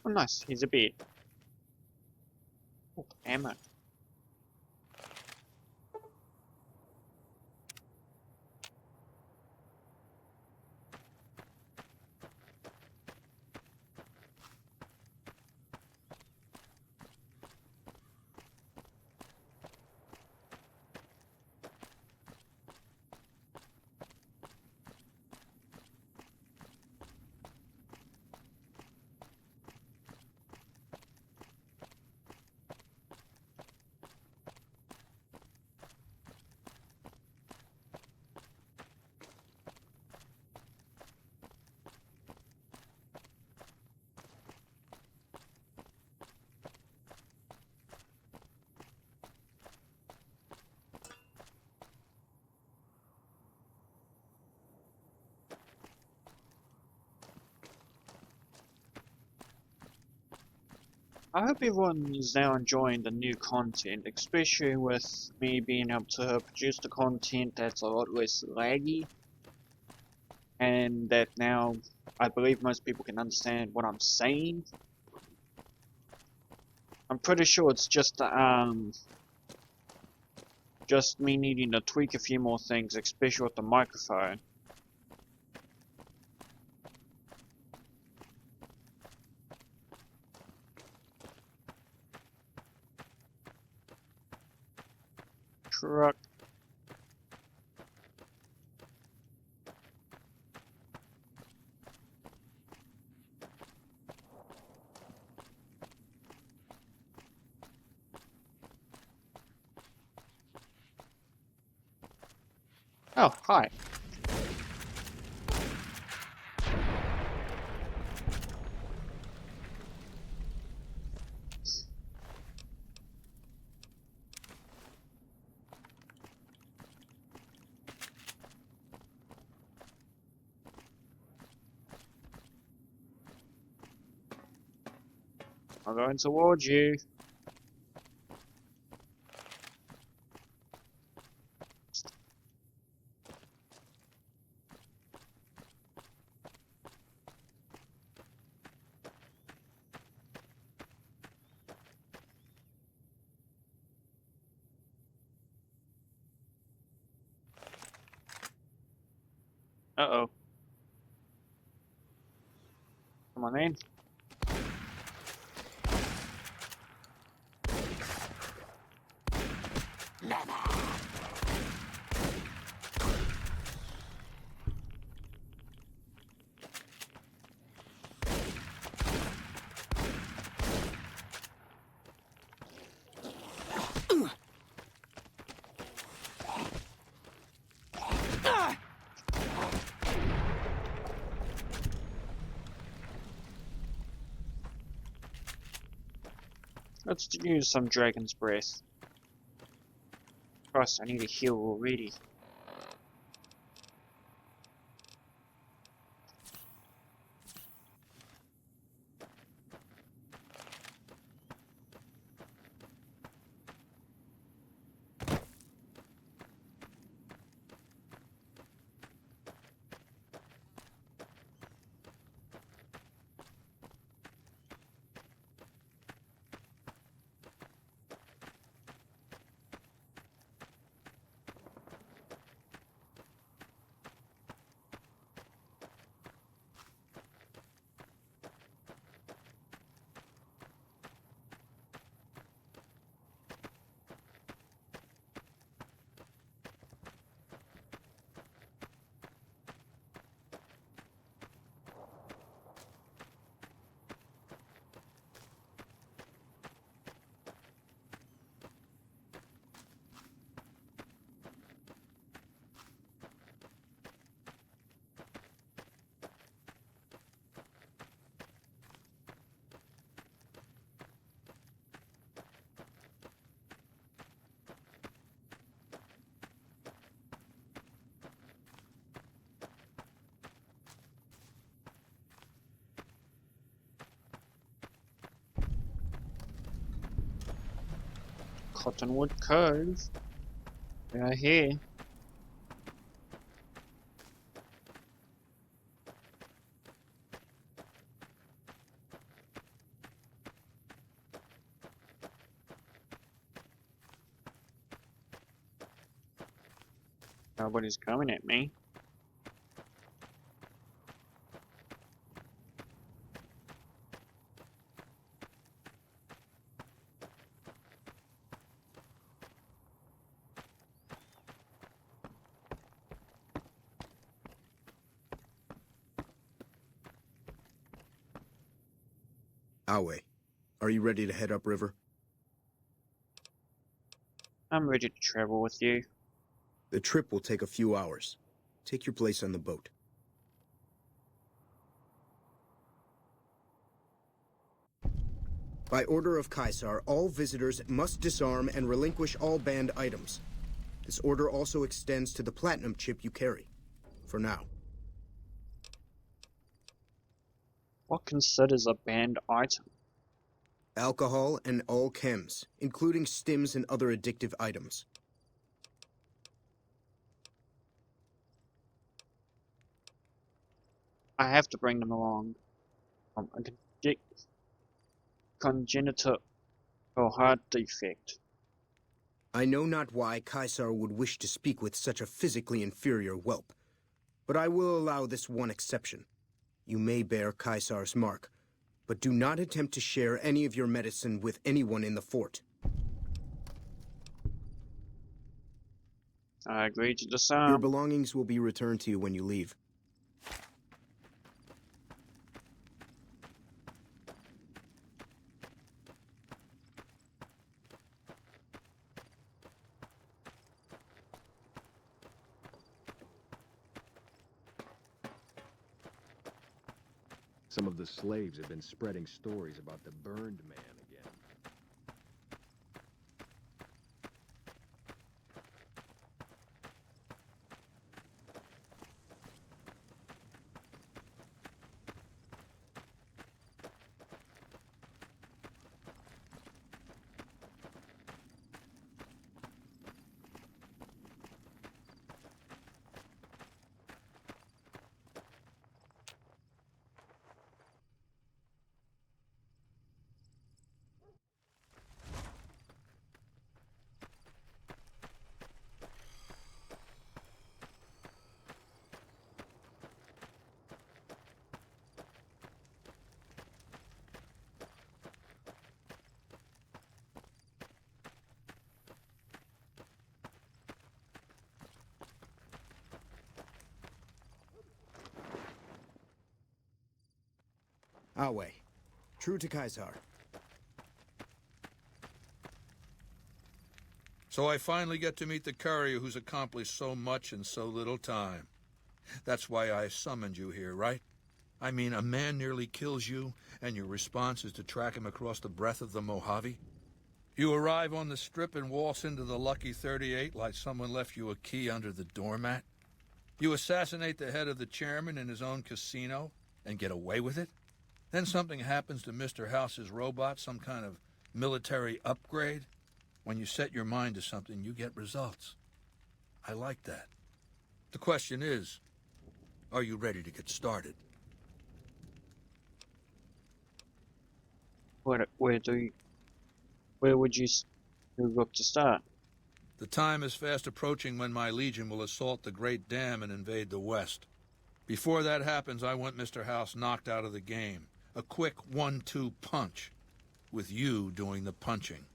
Oh nice, he's a beard. Oh, ammo. I hope everyone is now enjoying the new content, especially with me being able to produce the content that's a lot less laggy, and that now I believe most people can understand what I'm saying. I'm pretty sure it's just me needing to tweak a few more things, especially with the microphone. Truck. Oh, hi. I'm going towards you. Uh-oh. Come on in. Let's use some Dragon's Breath. Christ, I need a heal already. Cottonwood Cove. We are here. Nobody's coming at me. Awe, are you ready to head upriver? I'm ready to travel with you. The trip will take a few hours. Take your place on the boat. By order of Caesar, all visitors must disarm and relinquish all banned items. This order also extends to the platinum chip you carry. For now. What considers a banned item? Alcohol and all chems, including stims and other addictive items. I have to bring them along. A congenital or heart defect. I know not why Caesar would wish to speak with such a physically inferior whelp, but I will allow this one exception. You may bear Caesar's mark, but do not attempt to share any of your medicine with anyone in the fort. I agree to disarm. Your belongings will be returned to you when you leave. Some of the slaves have been spreading stories about the burned man again. Awe, true to Caesar. So I finally get to meet the courier who's accomplished so much in so little time. That's why I summoned you here, right? I mean, a man nearly kills you, and your response is to track him across the breadth of the Mojave? You arrive on the Strip and waltz into the Lucky 38 like someone left you a key under the doormat? You assassinate the head of the chairman in his own casino and get away with it? Then something happens to Mr. House's robot, some kind of military upgrade? When you set your mind to something, you get results. I like that. The question is, are you ready to get started? Where would you look to start? The time is fast approaching when my legion will assault the Great Dam and invade the West. Before that happens, I want Mr. House knocked out of the game. A quick 1-2 punch, with you doing the punching.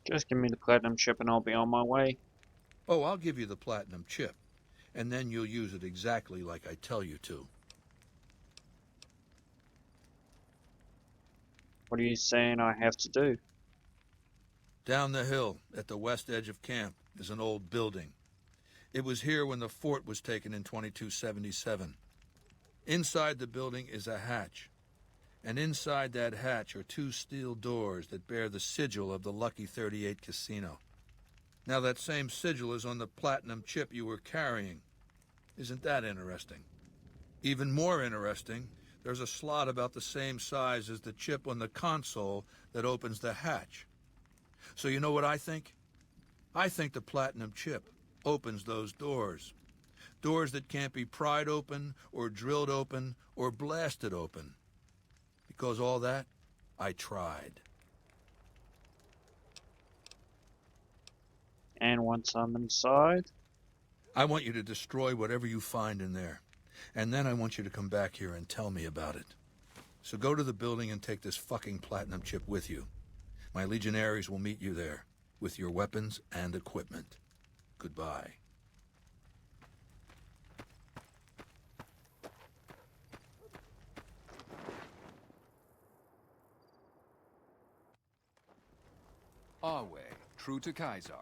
Just give me the platinum chip and I'll be on my way. Oh, I'll give you the platinum chip, and then you'll use it exactly like I tell you to. What are you saying I have to do? Down the hill, at the west edge of camp, is an old building. It was here when the fort was taken in 2277. Inside the building is a hatch, and inside that hatch are 2 steel doors that bear the sigil of the Lucky 38 Casino. Now that same sigil is on the platinum chip you were carrying. Isn't that interesting? Even more interesting, there's a slot about the same size as the chip on the console that opens the hatch. So you know what I think? I think the platinum chip opens those doors. Doors that can't be pried open, or drilled open, or blasted open. Because all that, I tried. And once I'm inside? I want you to destroy whatever you find in there. And then I want you to come back here and tell me about it. So go to the building and take this fucking platinum chip with you. My legionaries will meet you there, with your weapons and equipment. Goodbye. Awe, true to Caesar.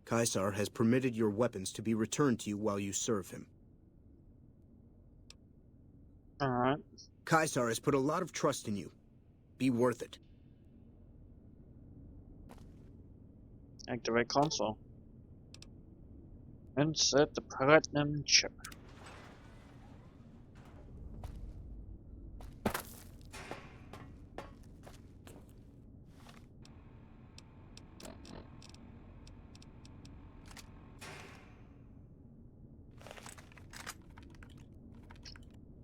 Caesar has permitted your weapons to be returned to you while you serve him. Alright. Caesar has put a lot of trust in you. Be worth it. Activate console. Insert the platinum chip.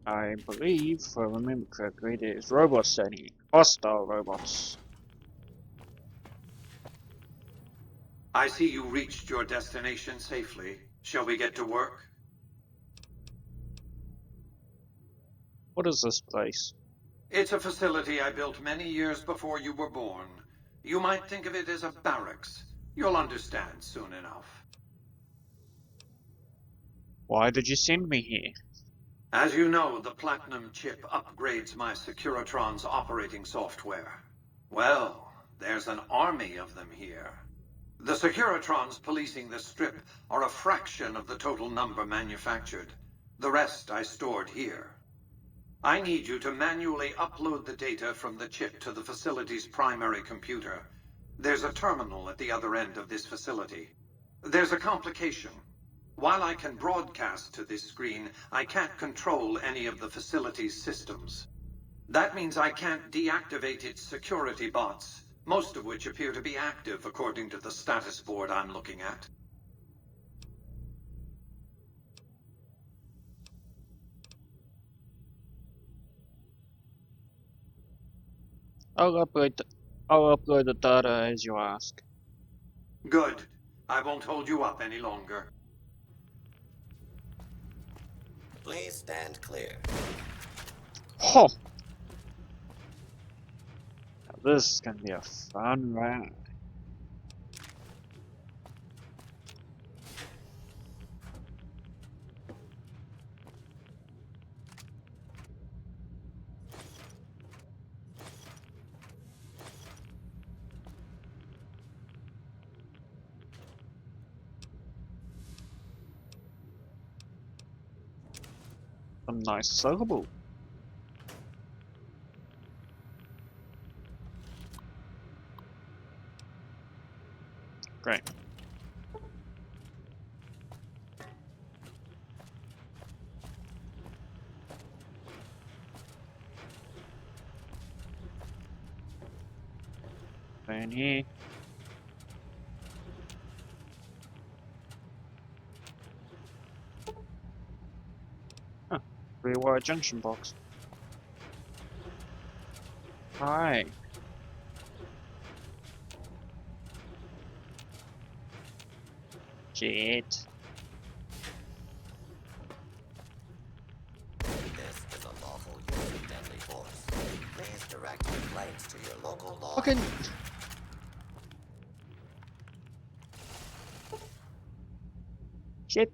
I believe, if I remember correctly, it is robot setting. Hostile robots. I see you reached your destination safely. Shall we get to work? What is this place? It's a facility I built many years before you were born. You might think of it as a barracks. You'll understand soon enough. Why did you send me here? As you know, the Platinum chip upgrades my Securitron's operating software. Well, there's an army of them here. The Securitrons policing the Strip are a fraction of the total number manufactured. The rest I stored here. I need you to manually upload the data from the chip to the facility's primary computer. There's a terminal at the other end of this facility. There's a complication. While I can broadcast to this screen, I can't control any of the facility's systems. That means I can't deactivate its security bots, most of which appear to be active according to the status board I'm looking at. I'll upload the data as you ask. Good. I won't hold you up any longer. Please stand clear. Ho! Now this is gonna be a fun ride. A nice syllable. Great. In here. Huh. Rewire junction box. Hi. Jet. This is a lawful use of deadly force. Please direct complaints to your local law. Fucking. Shit.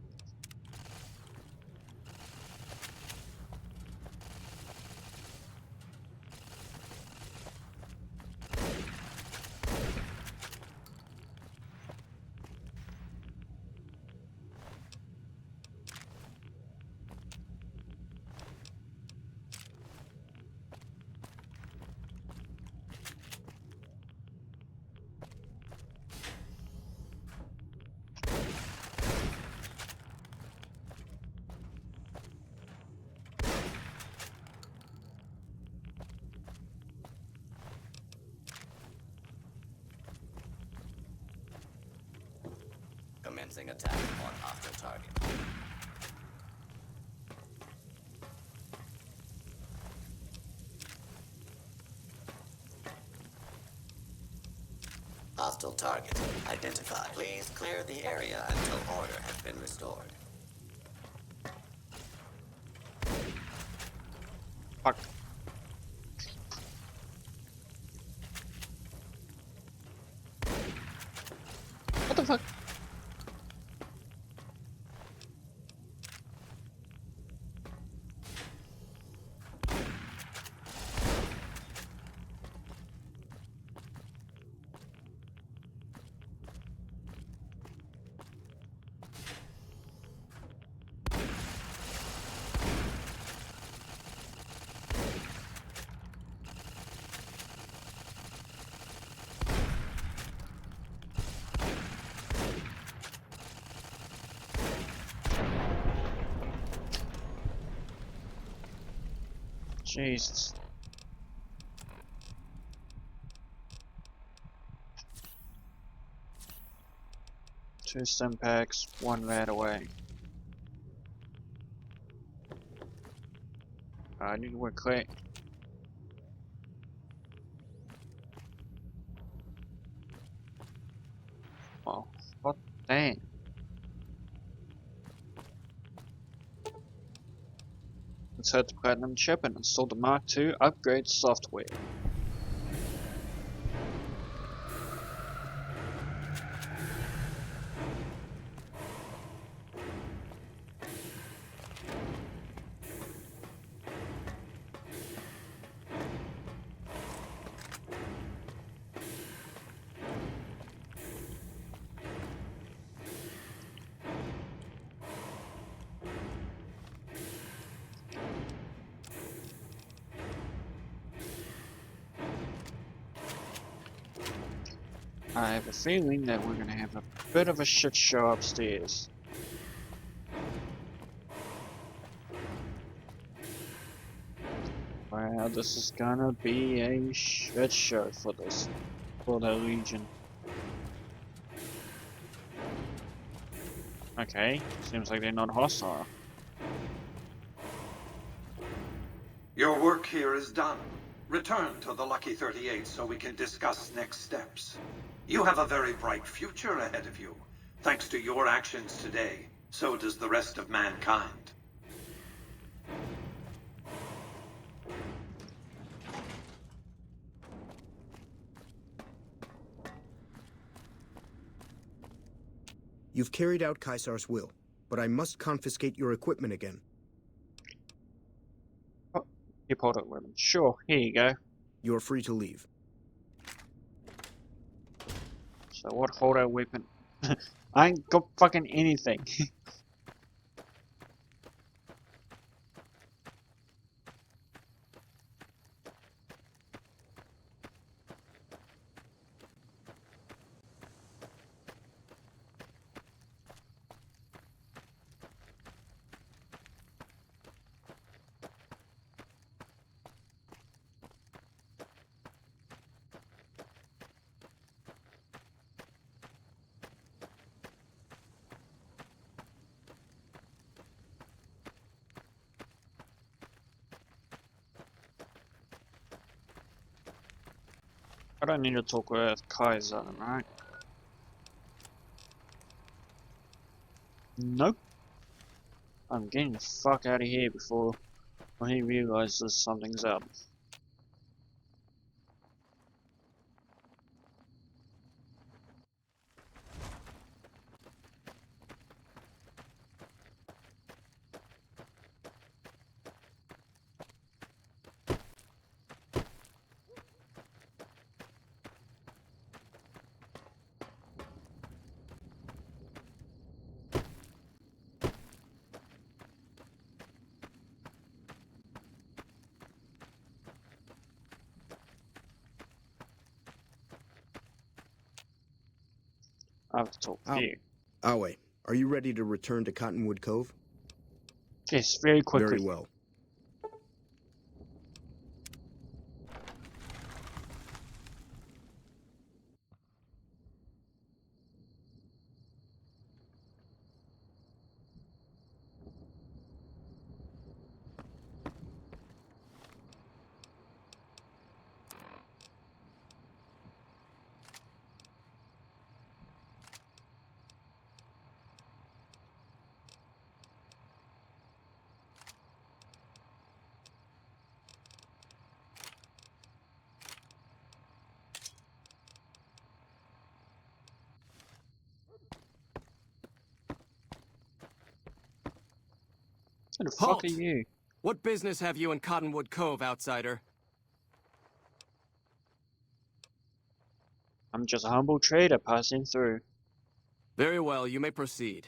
Commencing attack on hostile target. Hostile target identified. Please clear the area until order has been restored. Fuck. What the fuck? Jesus. Two stim packs, one rat away. I need to work quick. Oh, what? Dang. Let's head to Platinum Chip and install the Mark II upgrade software. I have a feeling that we're gonna have a bit of a shit show upstairs. Wow, this is gonna be a shit show for the Legion. Okay, seems like they're not hostile. Your work here is done. Return to the Lucky 38 so we can discuss next steps. You have a very bright future ahead of you. Thanks to your actions today, so does the rest of mankind. You've carried out Caesar's will, but I must confiscate your equipment again. Oh, hip hold up weapon. Sure, here you go. You're free to leave. So what holdout weapon? I ain't got fucking anything. I don't need to talk with Kaiser, right? Nope. I'm getting the fuck out of here before he realizes something's up. I have to talk to you. Awe, are you ready to return to Cottonwood Cove? Yes, very quickly. Very well. Who the Halt! fuck are you? What business have you in Cottonwood Cove, outsider? I'm just a humble trader passing through. Very well, you may proceed.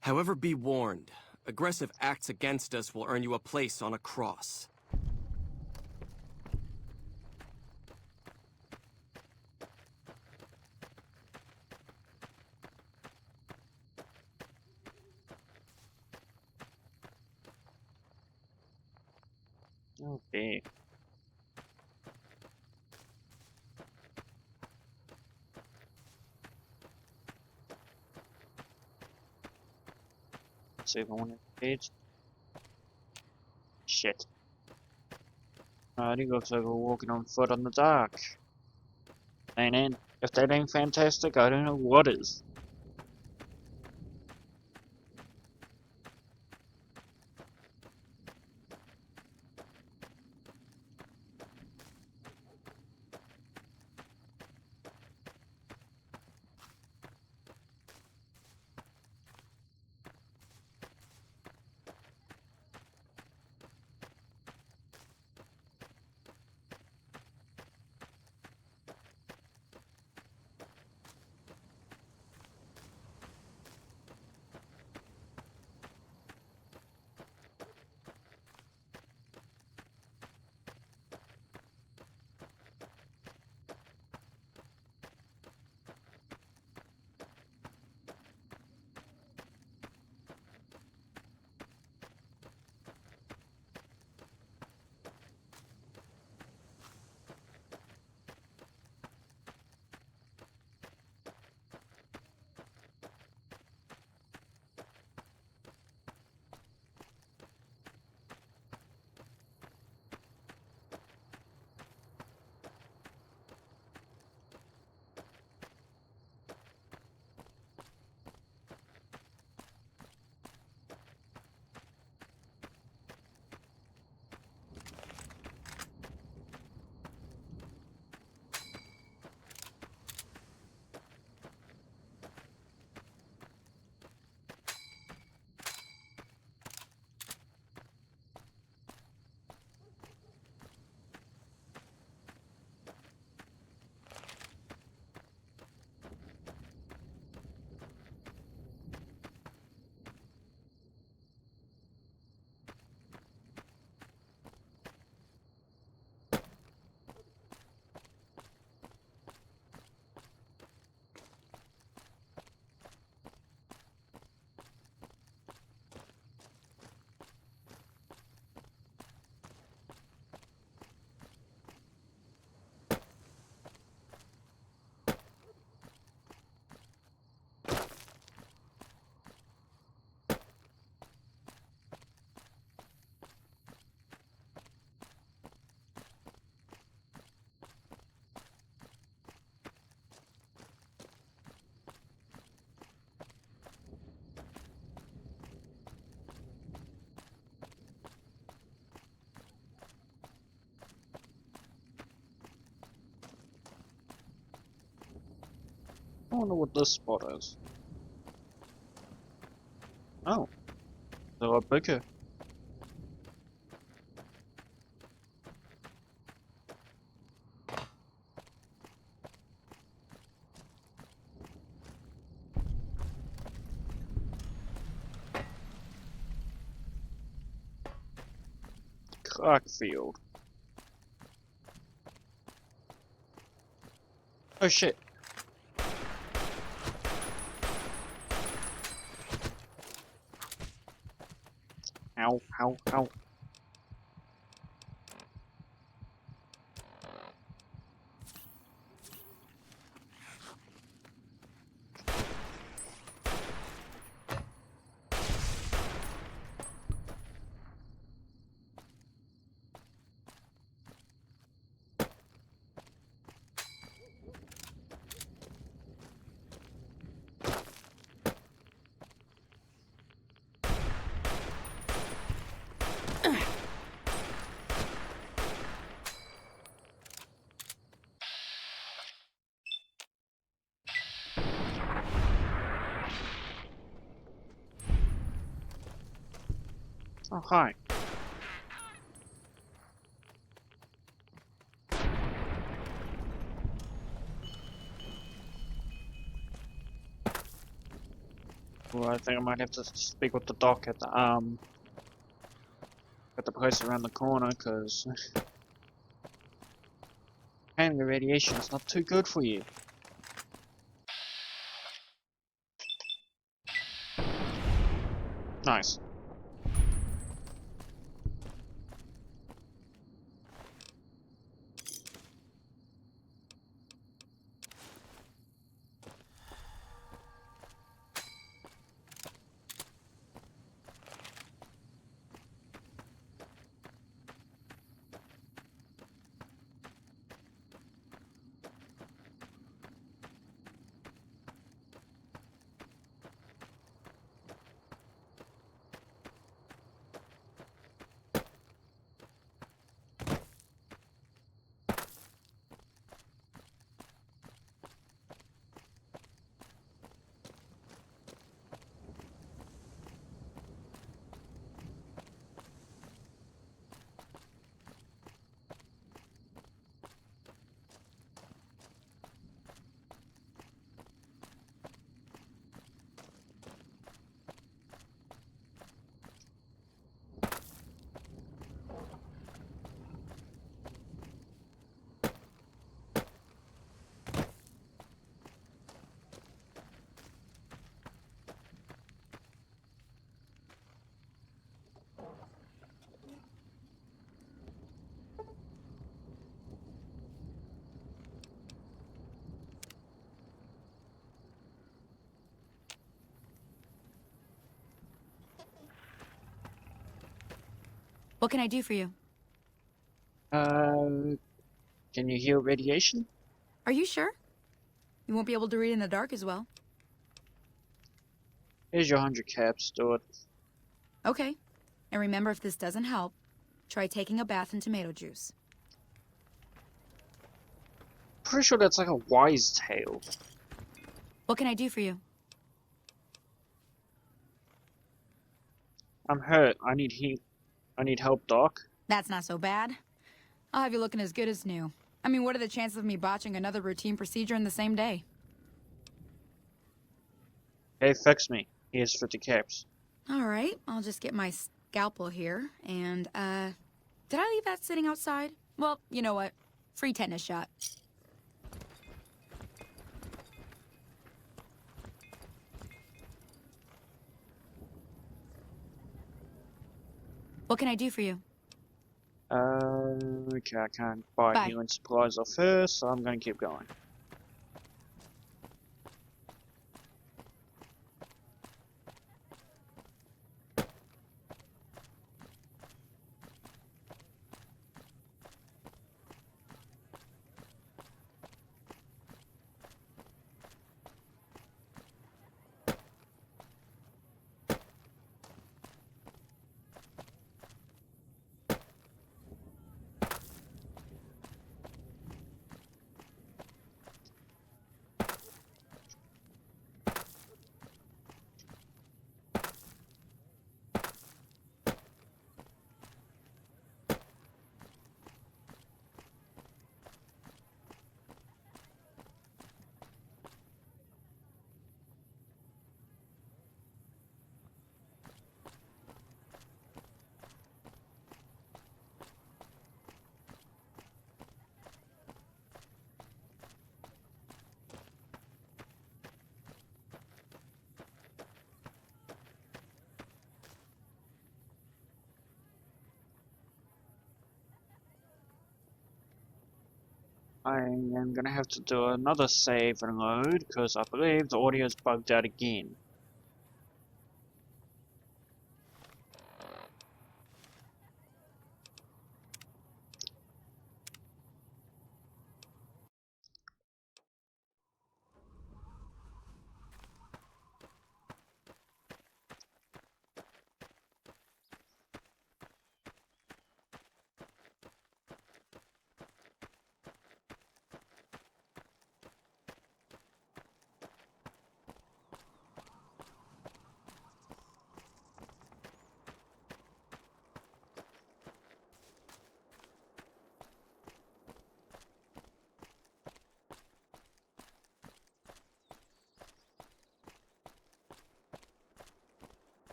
However, be warned. Aggressive acts against us will earn you a place on a cross. Okay. See if I want to page. Shit. It looks like we're walking on foot on the dark. If that ain't fantastic, I don't know what is. I wonder what this spot is. Oh, it's a lot bigger. Clarkfield. Oh shit. Ow, ow, ow. Oh, hi. Well, I think I might have to speak with the doc at the place around the corner, cause apparently the radiation is not too good for you. Nice. What can I do for you? Can you heal radiation? Are you sure? You won't be able to read in the dark as well. Here's your 100 caps, do it. Okay. And remember, if this doesn't help, try taking a bath in tomato juice. Pretty sure that's like a wise tale. What can I do for you? I'm hurt. I need help, Doc. That's not so bad. I'll have you looking as good as new. I mean, what are the chances of me botching another routine procedure in the same day? Hey, fix me. Here's 50 caps. Alright, I'll just get my scalpel here, and, did I leave that sitting outside? Well, you know what? Free tetanus shot. What can I do for you? Okay, I can't buy healing supplies off her, so I'm gonna keep going. I am gonna have to do another save and load because I believe the audio's bugged out again.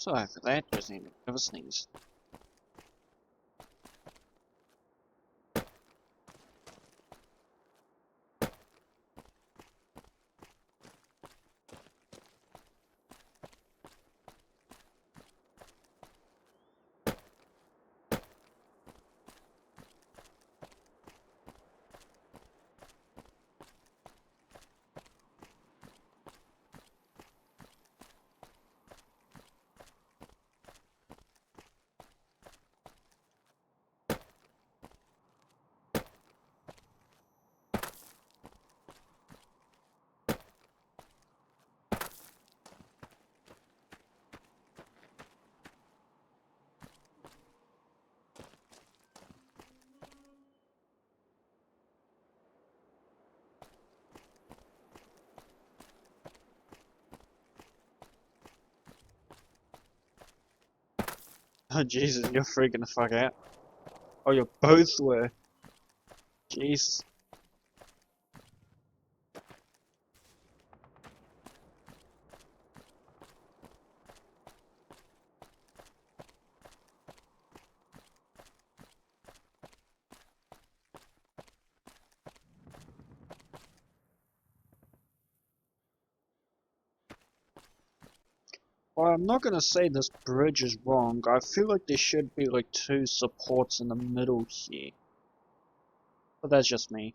Sorry for that, just need to have a sneeze. Oh Jesus, you're freaking the fuck out. Oh, you both were. Jeez. Well, I'm not gonna say this bridge is wrong. I feel like there should be like 2 supports in the middle here. But that's just me.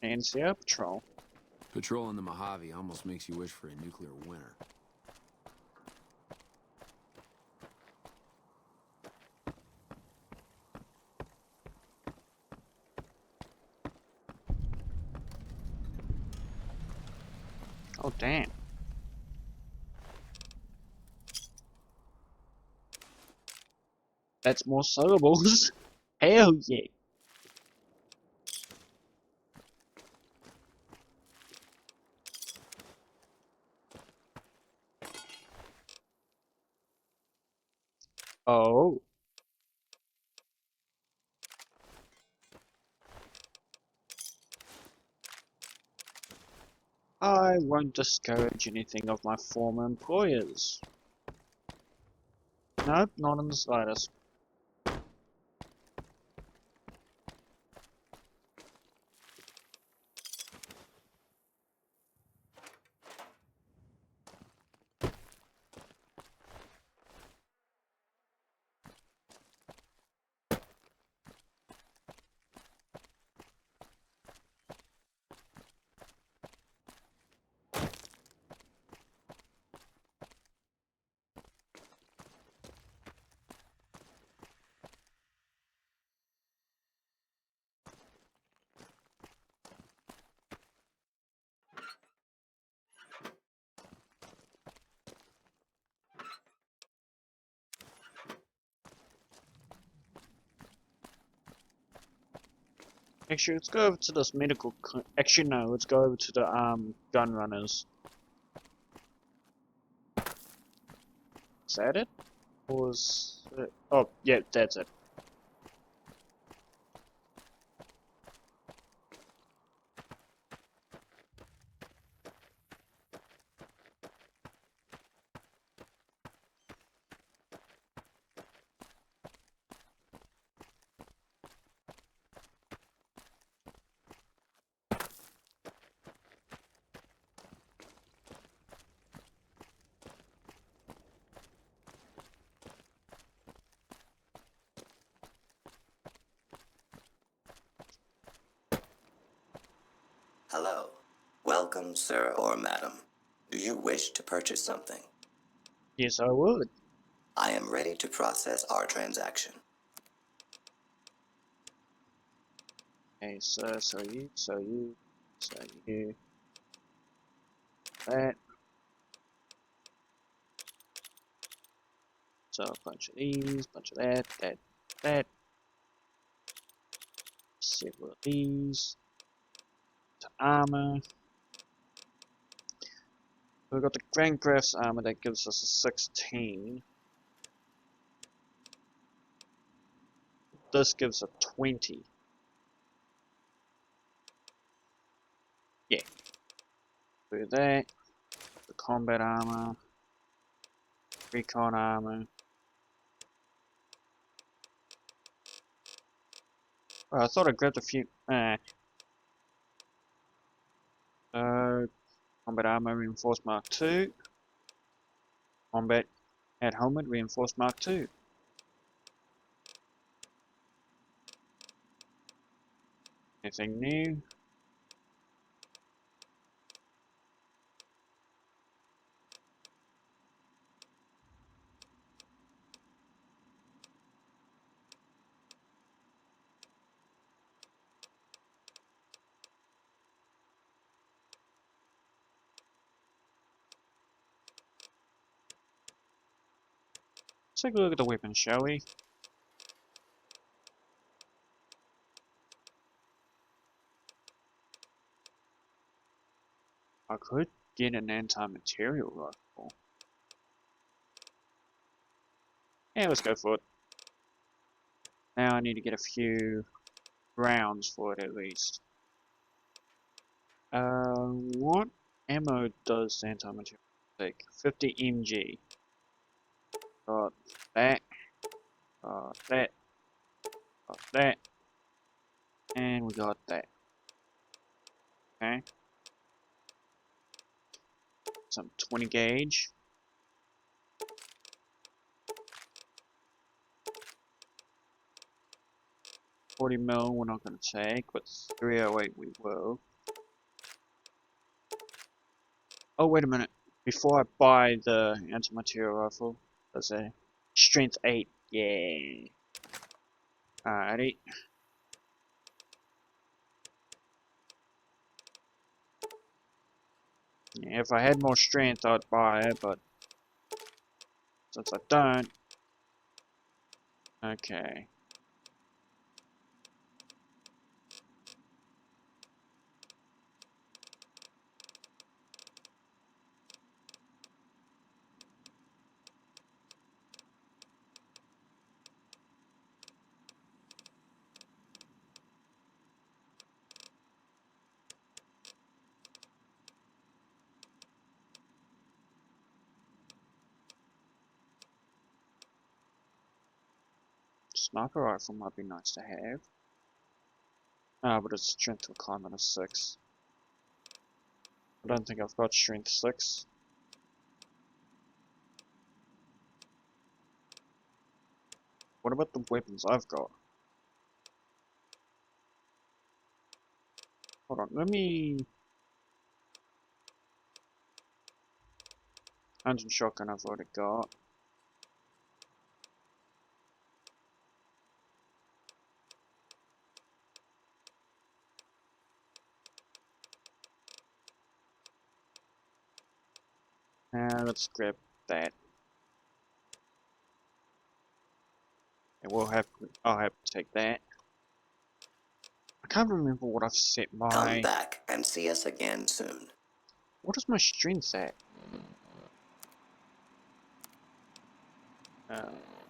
NCR patrol. Patrolling the Mojave almost makes you wish for a nuclear winter. Oh, damn. That's more syllables. Hell yeah. Oh. I won't discourage anything of my former employers. Nope, not in the slightest. Actually, let's go over to this medical. Actually, no. Let's go over to the gun runners. Is that it? Or was it? Oh, yeah, that's it. Hello. Welcome, sir or madam. Do you wish to purchase something? Yes, I would. I am ready to process our transaction. Okay, so you, that. So a bunch of these, bunch of that. Several of these. To armor. We've got the Grand Crafts armor that gives us a 16. This gives a 20. Yeah. Do that. The combat armor. Recon armor. Oh, I thought I grabbed a few. Combat armor reinforced Mark II. Combat at helmet reinforced Mark II. Anything new? Let's take a look at the weapon, shall we? I could get an anti-material rifle. Yeah, let's go for it. Now I need to get a few rounds for it at least. What ammo does anti-material take? 50 mg. Got that. Got that. Got that. And we got that. Okay. Some 20 gauge. .40 mil we're not going to take, but 308 we will. Oh, wait a minute. Before I buy the anti-material rifle, there's a strength 8. Yeah. Alrighty. Yeah, if I had more strength, I'd buy it, but since I don't. Okay. Sniper rifle might be nice to have. Ah, but it's strength to a climate of 6. I don't think I've got strength 6. What about the weapons I've got? Hold on, let me... Hunting shotgun I've already got. Let's grab that. And I'll have to take that. I can't remember what I've set my... Come back and see us again soon. What is my strength at?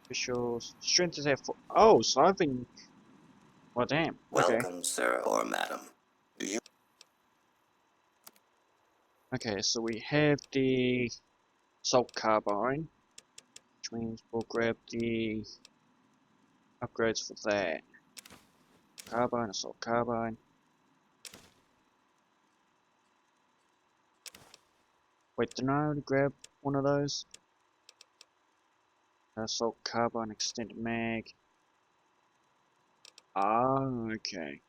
Officials. Strength is at 4. Oh, so I've been... Well, damn. Okay. Welcome, sir or madam. Do you... Okay, so we have the assault carbine, which means we'll grab the upgrades for that. Carbine, assault carbine. Wait, didn't I already grab one of those? Assault carbine, extended mag. Ah, okay.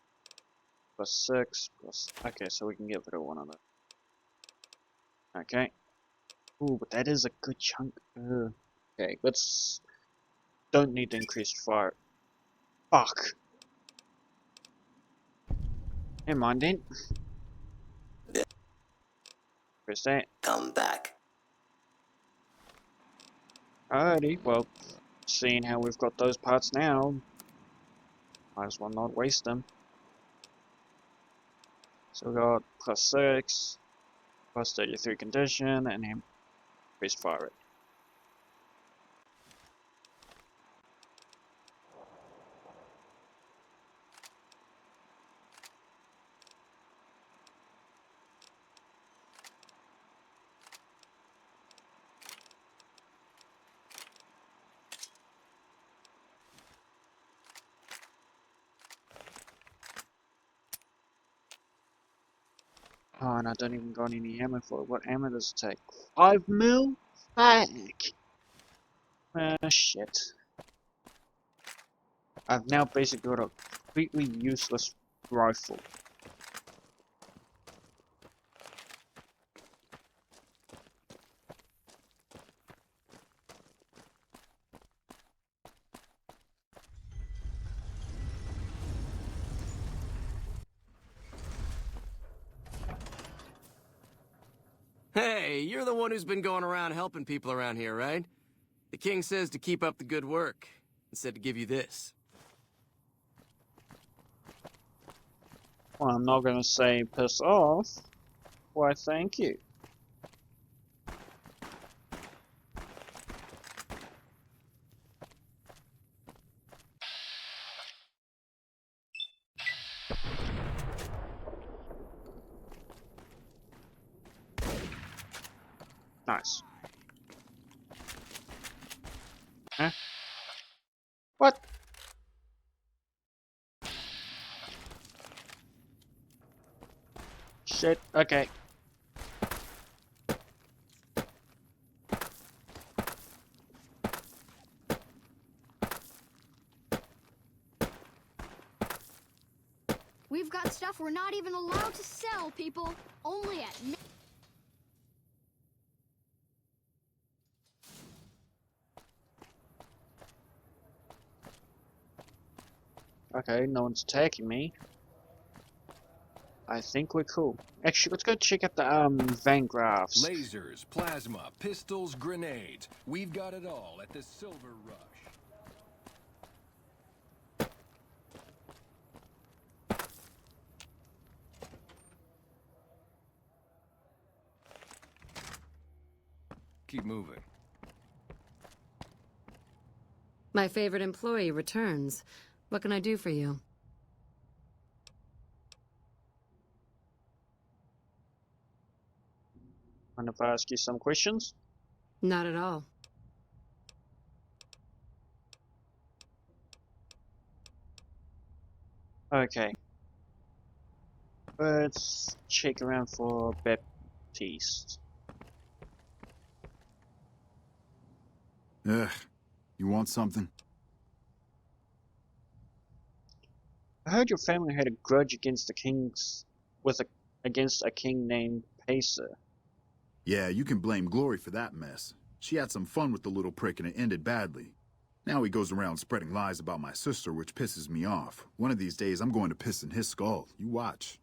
Plus 6, plus... Okay, so we can get rid of one of them. Okay. Ooh, but that is a good chunk. Okay, let's... Don't need increased fire. Fuck. Never mind then. Press that. Come back. Alrighty, well, seeing how we've got those parts now, might as well not waste them. So we got plus 6. Plus 33 condition, and then press fire it. Oh, and I don't even got any ammo for it. What ammo does it take? 5 mil? Heck! Shit. I've now basically got a completely useless rifle. Hey, you're the one who's been going around helping people around here, right? The king says to keep up the good work, and said to give you this. Well, I'm not gonna say piss off. Why, thank you. Nice. Huh? What? Shit, okay. We've got stuff we're not even allowed to sell, people. Only at Okay, no one's attacking me. I think we're cool. Actually, let's go check out the Van Graffs. Lasers, plasma, pistols, grenades. We've got it all at the Silver Rush. Keep moving. My favorite employee returns. What can I do for you? Mind if I ask you some questions? Not at all. Okay. Let's check around for Baptiste. Ugh. You want something? I heard your family had a grudge against the kings against a king named Pacer. Yeah, you can blame Glory for that mess. She had some fun with the little prick and it ended badly. Now he goes around spreading lies about my sister, which pisses me off. One of these days, I'm going to piss in his skull. You watch.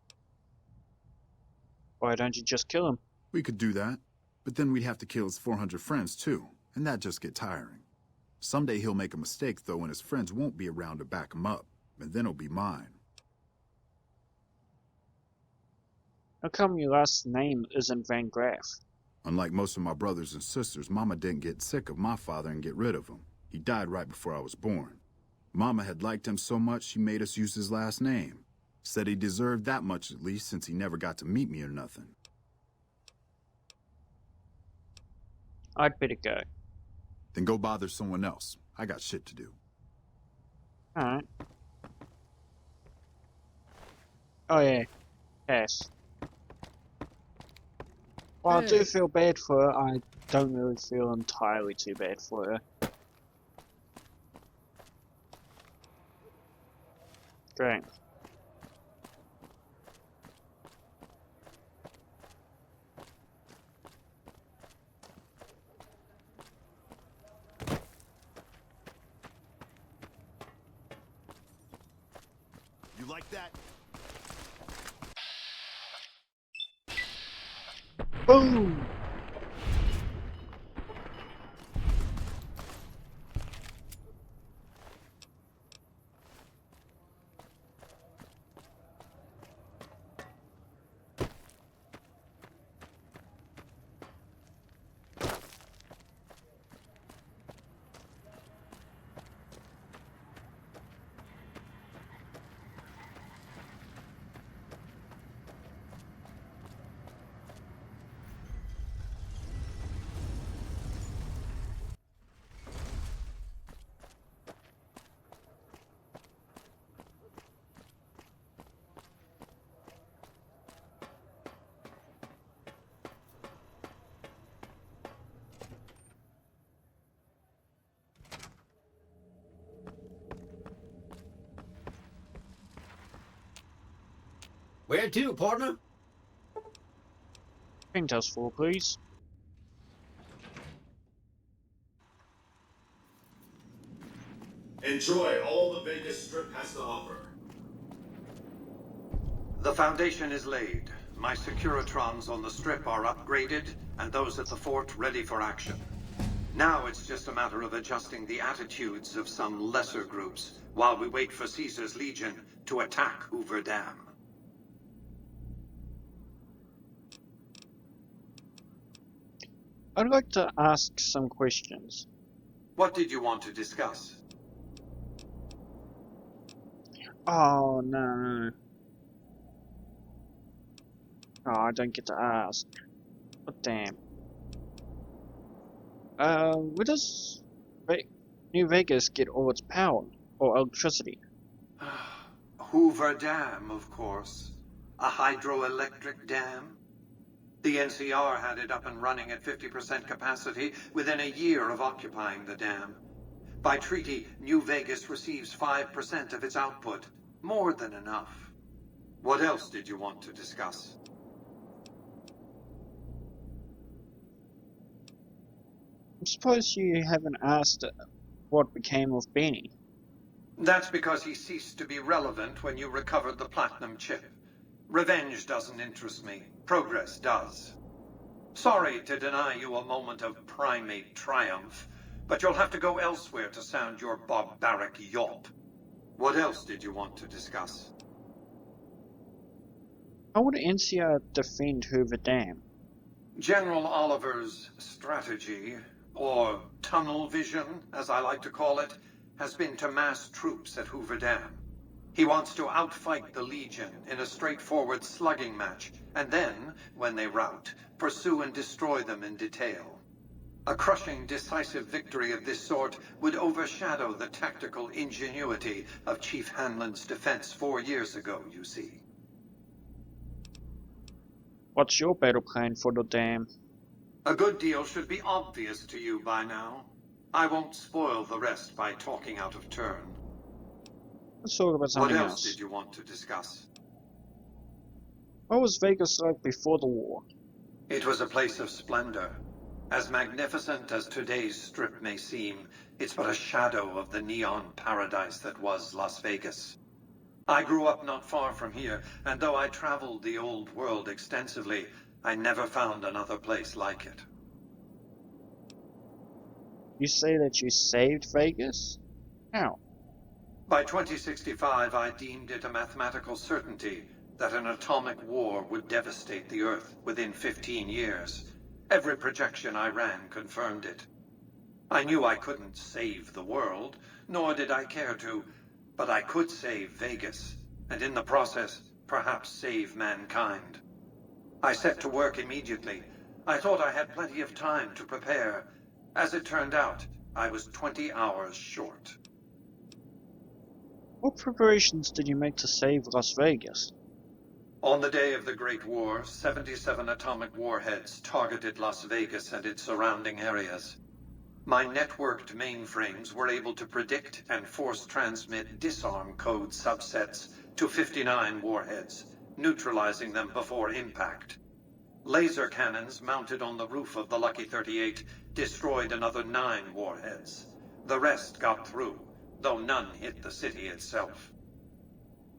Why don't you just kill him? We could do that. But then we'd have to kill his 400 friends, too. And that'd just get tiring. Someday he'll make a mistake, though, and his friends won't be around to back him up. And then it'll be mine. How come your last name isn't Van Graff? Unlike most of my brothers and sisters, Mama didn't get sick of my father and get rid of him. He died right before I was born. Mama had liked him so much she made us use his last name. Said he deserved that much at least since he never got to meet me or nothing. I'd better go. Then go bother someone else. I got shit to do. Alright. Oh yeah. Yes. While I do feel bad for her, I don't really feel entirely too bad for her. Great. You like that? Boom! Where to, partner? Penthouse 4, please. Enjoy all the Vegas Strip has to offer. The foundation is laid. My Securitrons on the Strip are upgraded, and those at the fort ready for action. Now it's just a matter of adjusting the attitudes of some lesser groups, while we wait for Caesar's Legion to attack Hoover Dam. I'd like to ask some questions. What did you want to discuss? Oh, no. Oh, I don't get to ask. Oh, damn. Where does New Vegas get all its power or electricity? Hoover Dam, of course. A hydroelectric dam. The NCR had it up and running at 50% capacity within a year of occupying the dam. By treaty, New Vegas receives 5% of its output. More than enough. What else did you want to discuss? I suppose you haven't asked what became of Benny. That's because he ceased to be relevant when you recovered the platinum chip. Revenge doesn't interest me. Progress does. Sorry to deny you a moment of primate triumph, but you'll have to go elsewhere to sound your barbaric yawp. What else did you want to discuss? How would NCR defend Hoover Dam? General Oliver's strategy, or tunnel vision, as I like to call it, has been to mass troops at Hoover Dam. He wants to outfight the Legion in a straightforward slugging match, and then, when they rout, pursue and destroy them in detail. A crushing, decisive victory of this sort would overshadow the tactical ingenuity of Chief Hanlon's defense 4 years ago, you see. What's your battle plan for the dam? A good deal should be obvious to you by now. I won't spoil the rest by talking out of turn. Let's talk about something What else. else did you want to discuss? What was Vegas like before the war? It was a place of splendor. As magnificent as today's Strip may seem, it's but a shadow of the neon paradise that was Las Vegas. I grew up not far from here, and though I traveled the old world extensively, I never found another place like it. You say that you saved Vegas? How? By 2065, I deemed it a mathematical certainty that an atomic war would devastate the Earth within 15 years. Every projection I ran confirmed it. I knew I couldn't save the world, nor did I care to, but I could save Vegas, and in the process, perhaps save mankind. I set to work immediately. I thought I had plenty of time to prepare. As it turned out, I was 20 hours short. What preparations did you make to save Las Vegas? On the day of the Great War, 77 atomic warheads targeted Las Vegas and its surrounding areas. My networked mainframes were able to predict and force-transmit disarm code subsets to 59 warheads, neutralizing them before impact. Laser cannons mounted on the roof of the Lucky 38 destroyed another 9 warheads. The rest got through, though none hit the city itself.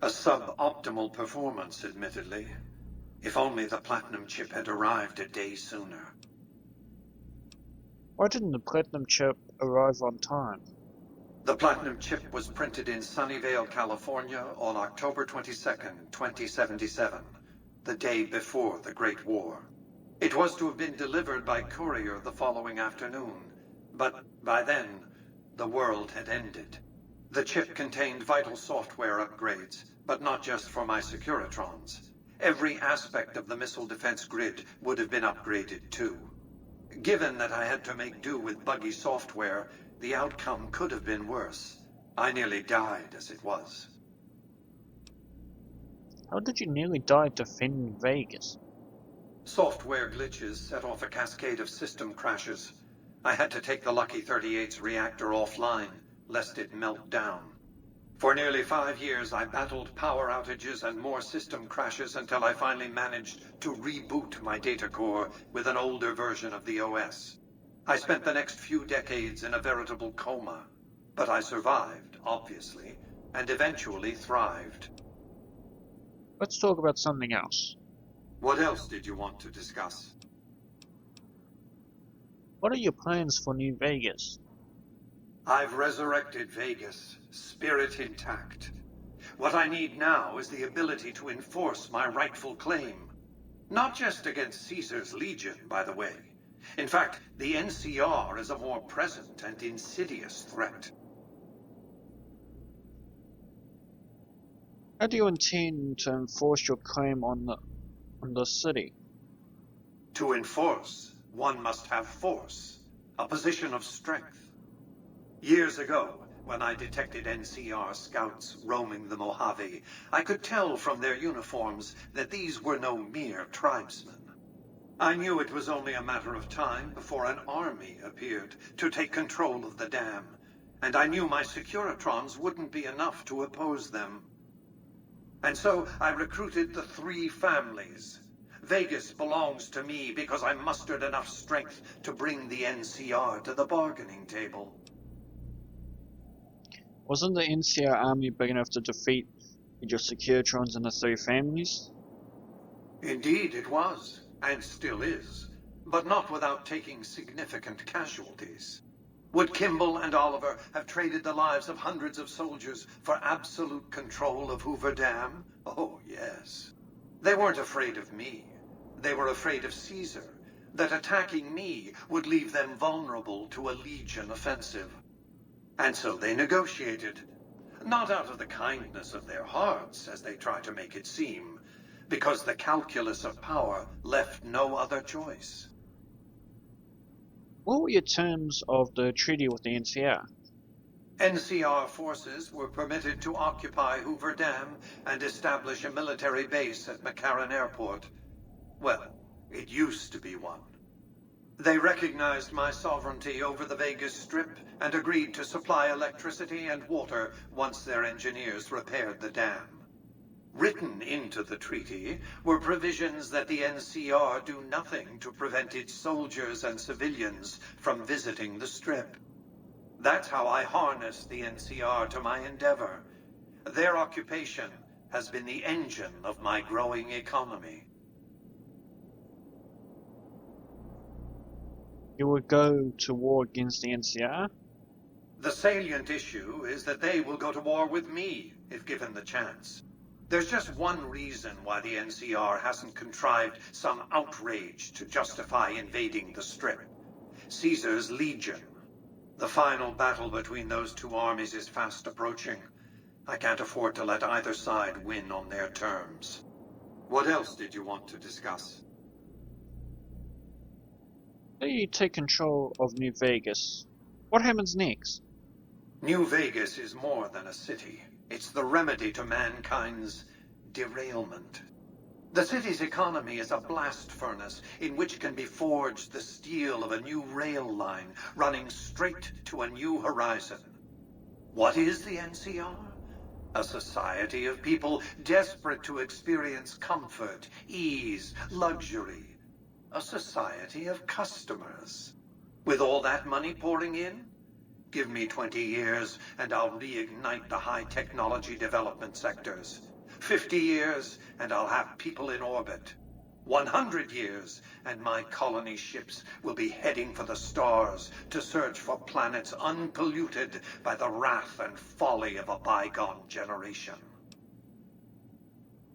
A suboptimal performance, admittedly. If only the platinum chip had arrived a day sooner. Why didn't the platinum chip arrive on time? The platinum chip was printed in Sunnyvale, California on October 22nd, 2077, the day before the Great War. It was to have been delivered by courier the following afternoon, but by then, the world had ended. The chip contained vital software upgrades, but not just for my Securitrons. Every aspect of the missile defense grid would have been upgraded too. Given that I had to make do with buggy software, the outcome could have been worse. I nearly died as it was. How did you nearly die defending Vegas? Software glitches set off a cascade of system crashes. I had to take the Lucky 38's reactor offline, lest it melt down. For nearly 5 years, I battled power outages and more system crashes until I finally managed to reboot my data core with an older version of the OS. I spent the next few decades in a veritable coma, but I survived, obviously, and eventually thrived. Let's talk about something else. What else did you want to discuss? What are your plans for New Vegas? I've resurrected Vegas, spirit intact. What I need now is the ability to enforce my rightful claim. Not just against Caesar's Legion, by the way. In fact, the NCR is a more present and insidious threat. How do you intend to enforce your claim on the city? To enforce, one must have force, a position of strength. Years ago, when I detected NCR scouts roaming the Mojave, I could tell from their uniforms that these were no mere tribesmen. I knew it was only a matter of time before an army appeared to take control of the dam, and I knew my Securitrons wouldn't be enough to oppose them. And so I recruited the 3 families. Vegas belongs to me because I mustered enough strength to bring the NCR to the bargaining table. Wasn't the NCR army big enough to defeat your Securitrons and the 3 families? Indeed it was, and still is, but not without taking significant casualties. Would Kimball and Oliver have traded the lives of hundreds of soldiers for absolute control of Hoover Dam? Oh, yes. They weren't afraid of me. They were afraid of Caesar, that attacking me would leave them vulnerable to a Legion offensive. And so they negotiated, not out of the kindness of their hearts, as they try to make it seem, because the calculus of power left no other choice. What were your terms of the treaty with the NCR? NCR forces were permitted to occupy Hoover Dam and establish a military base at McCarran Airport. Well, it used to be one. They recognized my sovereignty over the Vegas Strip and agreed to supply electricity and water once their engineers repaired the dam. Written into the treaty were provisions that the NCR do nothing to prevent its soldiers and civilians from visiting the Strip. That's how I harnessed the NCR to my endeavor. Their occupation has been the engine of my growing economy. You would go to war against the NCR? The salient issue is that they will go to war with me, if given the chance. There's just one reason why the NCR hasn't contrived some outrage to justify invading the Strip. Caesar's Legion. The final battle between those 2 armies is fast approaching. I can't afford to let either side win on their terms. What else did you want to discuss? Say you take control of New Vegas. What happens next? New Vegas is more than a city. It's the remedy to mankind's derailment. The city's economy is a blast furnace in which can be forged the steel of a new rail line running straight to a new horizon. What is the NCR? A society of people desperate to experience comfort, ease, luxury. A society of customers. With all that money pouring in, give me 20 years and I'll reignite the high technology development sectors. 50 years and I'll have people in orbit. 100 years and my colony ships will be heading for the stars to search for planets unpolluted by the wrath and folly of a bygone generation.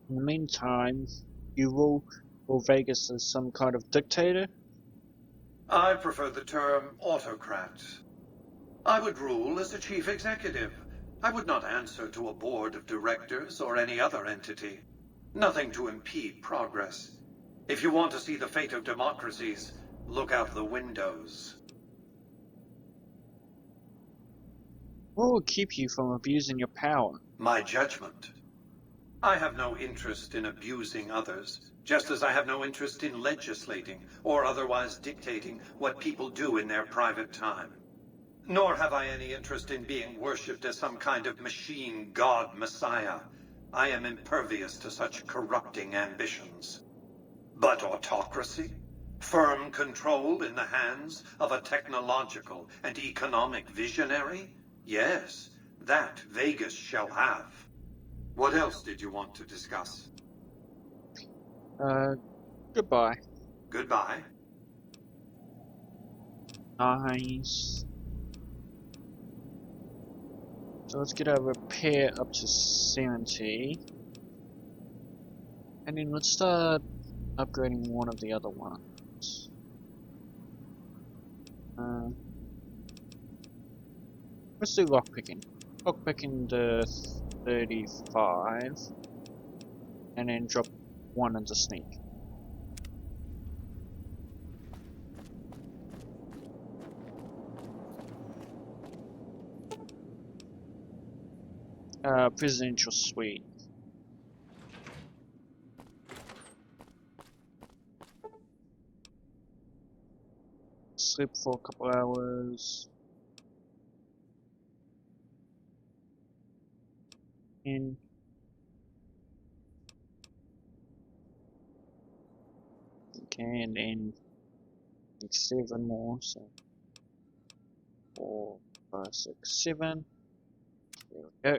In the meantime, you rule Vegas as some kind of dictator? I prefer the term autocrat. I would rule as a chief executive. I would not answer to a board of directors or any other entity. Nothing to impede progress. If you want to see the fate of democracies, look out the windows. What will keep you from abusing your power? My judgment. I have no interest in abusing others, just as I have no interest in legislating or otherwise dictating what people do in their private time. Nor have I any interest in being worshipped as some kind of machine god messiah. I am impervious to such corrupting ambitions. But autocracy? Firm control in the hands of a technological and economic visionary? Yes, that Vegas shall have. What else did you want to discuss? Goodbye. Goodbye. Nice. So let's get our repair up to 70. And then let's start upgrading one of the other ones. Let's do lockpicking. Lockpicking the 35. And then drop one into sneak. Presidential suite. Sleep for a couple hours. In. Okay, and then 7 more, so 4, 5, 6, 7. There we go.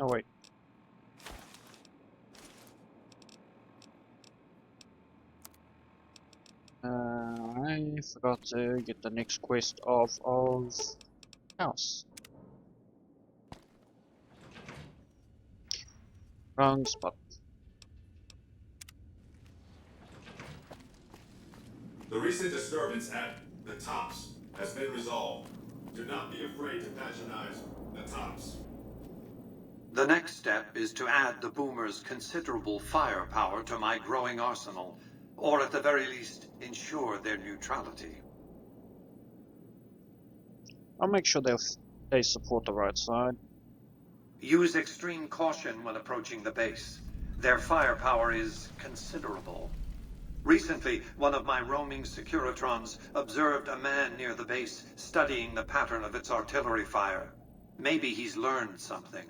Oh wait. I forgot to get the next quest of house. Wrong spot. The recent disturbance at the Tops has been resolved. Do not be afraid to patronize the Tops. The next step is to add the Boomers' considerable firepower to my growing arsenal, or at the very least, ensure their neutrality. I'll make sure they support the right side. Use extreme caution when approaching the base. Their firepower is considerable. Recently, one of my roaming Securitrons observed a man near the base studying the pattern of its artillery fire. Maybe he's learned something.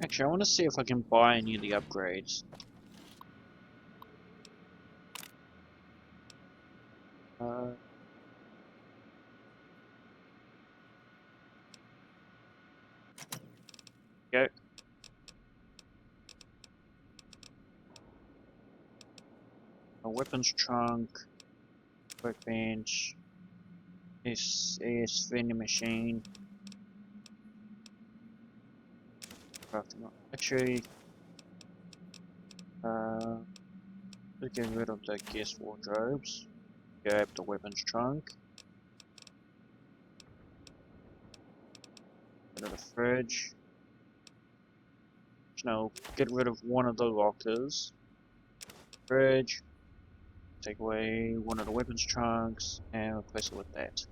Actually, I want to see if I can buy any of the upgrades. Go. A weapons trunk, workbench, SS vending machine. Crafting archery. Let's get rid of the guest wardrobes. Grab the weapons trunk. Get rid of the fridge. No, get rid of one of the lockers. Fridge. Take away one of the weapons trunks and replace it with that.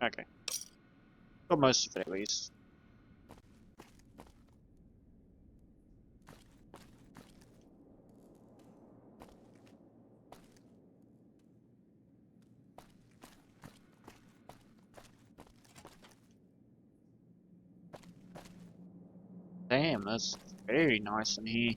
Okay. Got most of it at least. Damn, that's very nice in here.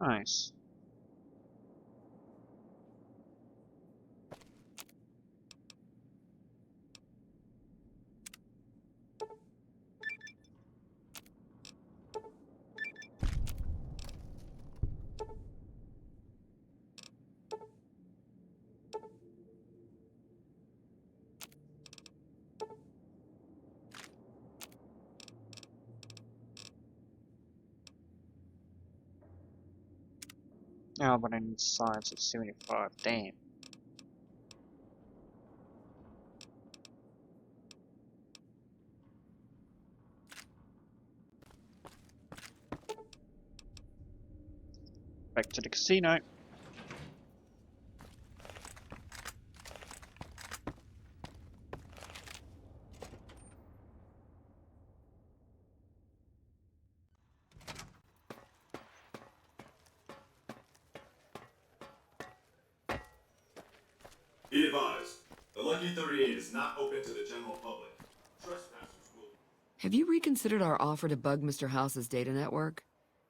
Nice. Oh, but I need science at 75. Damn. Back to the casino. Be advised, the Lucky 38 is not open to the general public. Trespassers will... Have you reconsidered our offer to bug Mr. House's data network?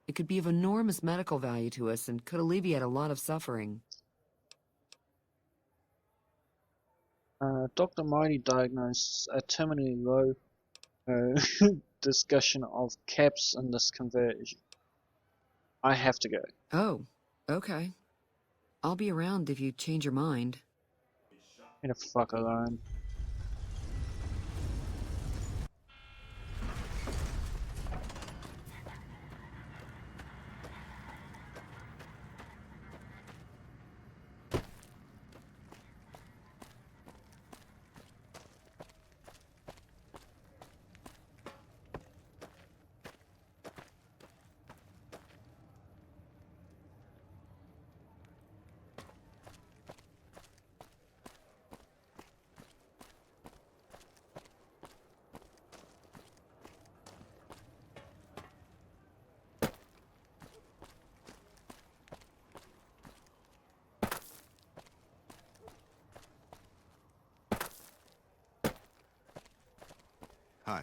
It could be of enormous medical value to us and could alleviate a lot of suffering. Dr. Mighty diagnosed a terminally low discussion of caps in this conversion. I have to go. Oh, okay. I'll be around if you change your mind. Leave the fuck alone. Hi.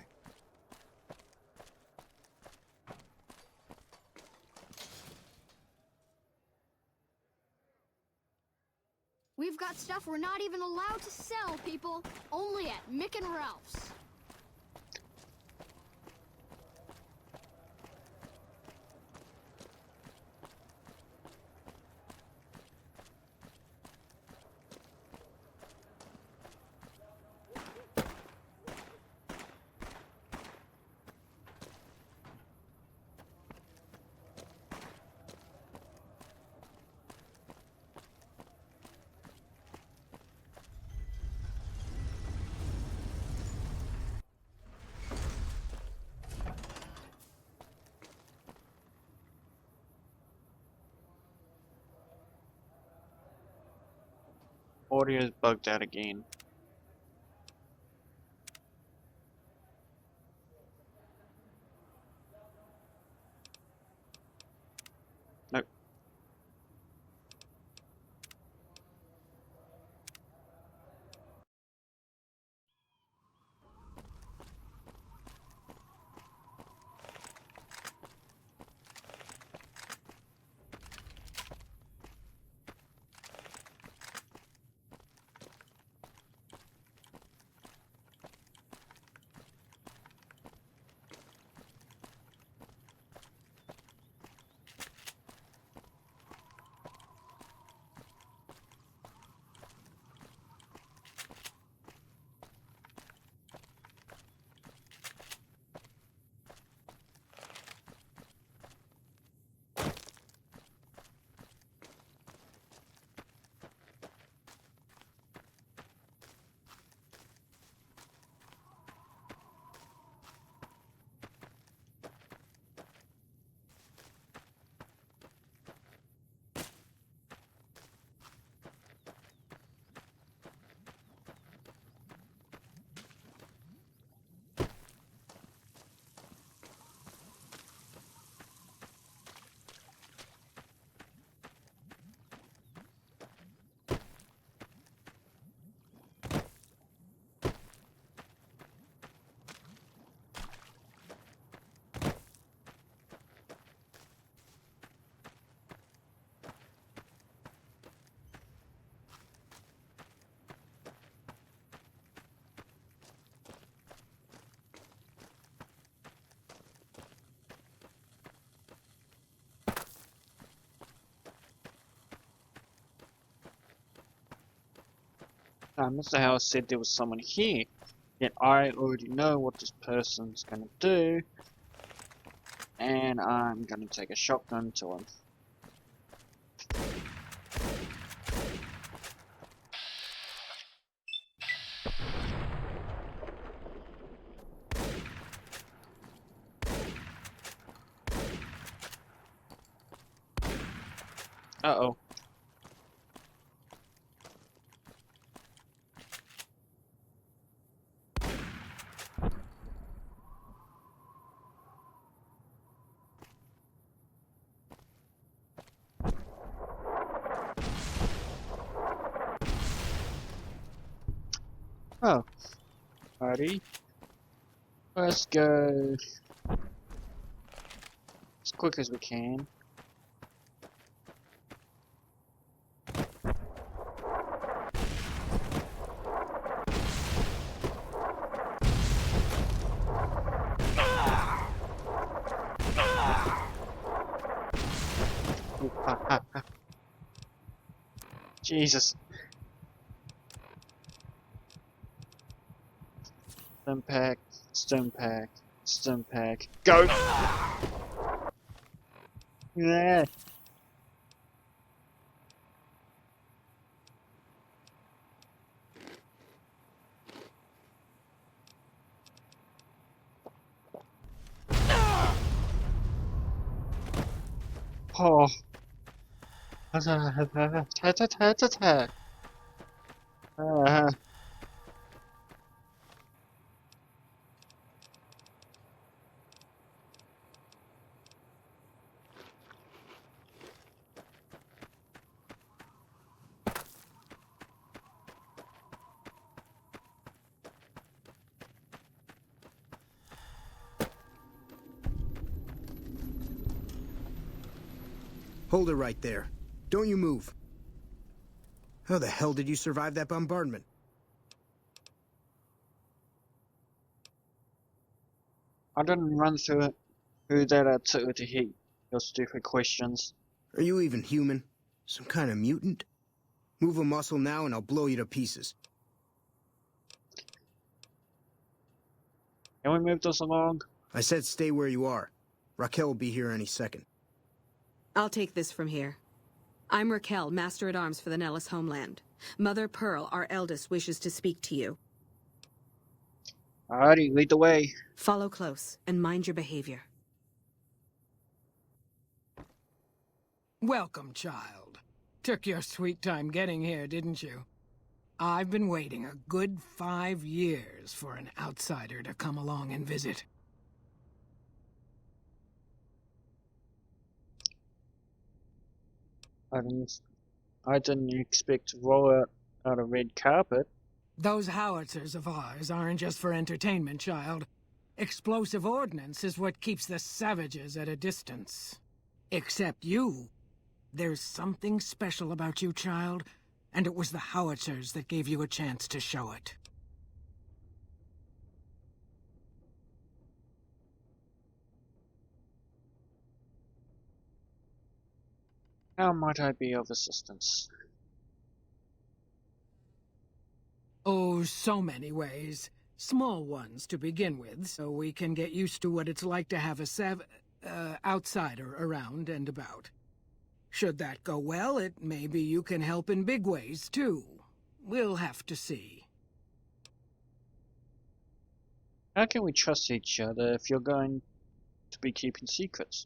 We've got stuff we're not even allowed to sell, people. Only at Mick and Ralph's. Audio's bugged out again. Nope. Mr. House said there was someone here, yet I already know what this person's gonna do, and I'm gonna take a shotgun to him. Uh-oh. Oh. Alrighty. Let's go as quick as we can. Ooh, ha, ha, ha. Jesus. Stim pack, stim pack, stim pack. Go! Yeah. Oh. Attack. Hold it right there. Don't you move. How the hell did you survive that bombardment? I didn't run through it. Who that to hit your stupid questions. Are you even human? Some kind of mutant? Move a muscle now and I'll blow you to pieces. Can we move this along? I said stay where you are. Raquel will be here any second. I'll take this from here. I'm Raquel, Master-at-Arms for the Nellis homeland. Mother Pearl, our eldest, wishes to speak to you. Alrighty, lead the way. Follow close and mind your behavior. Welcome, child. Took your sweet time getting here, didn't you? I've been waiting a good 5 years for an outsider to come along and visit. I didn't expect to roll out a red carpet. Those howitzers of ours aren't just for entertainment, child. Explosive ordnance is what keeps the savages at a distance. Except you. There's something special about you, child, and it was the howitzers that gave you a chance to show it. How might I be of assistance? Oh, so many ways. Small ones to begin with, so we can get used to what it's like to have a outsider around and about. Should that go well, maybe you can help in big ways, too. We'll have to see. How can we trust each other if you're going to be keeping secrets?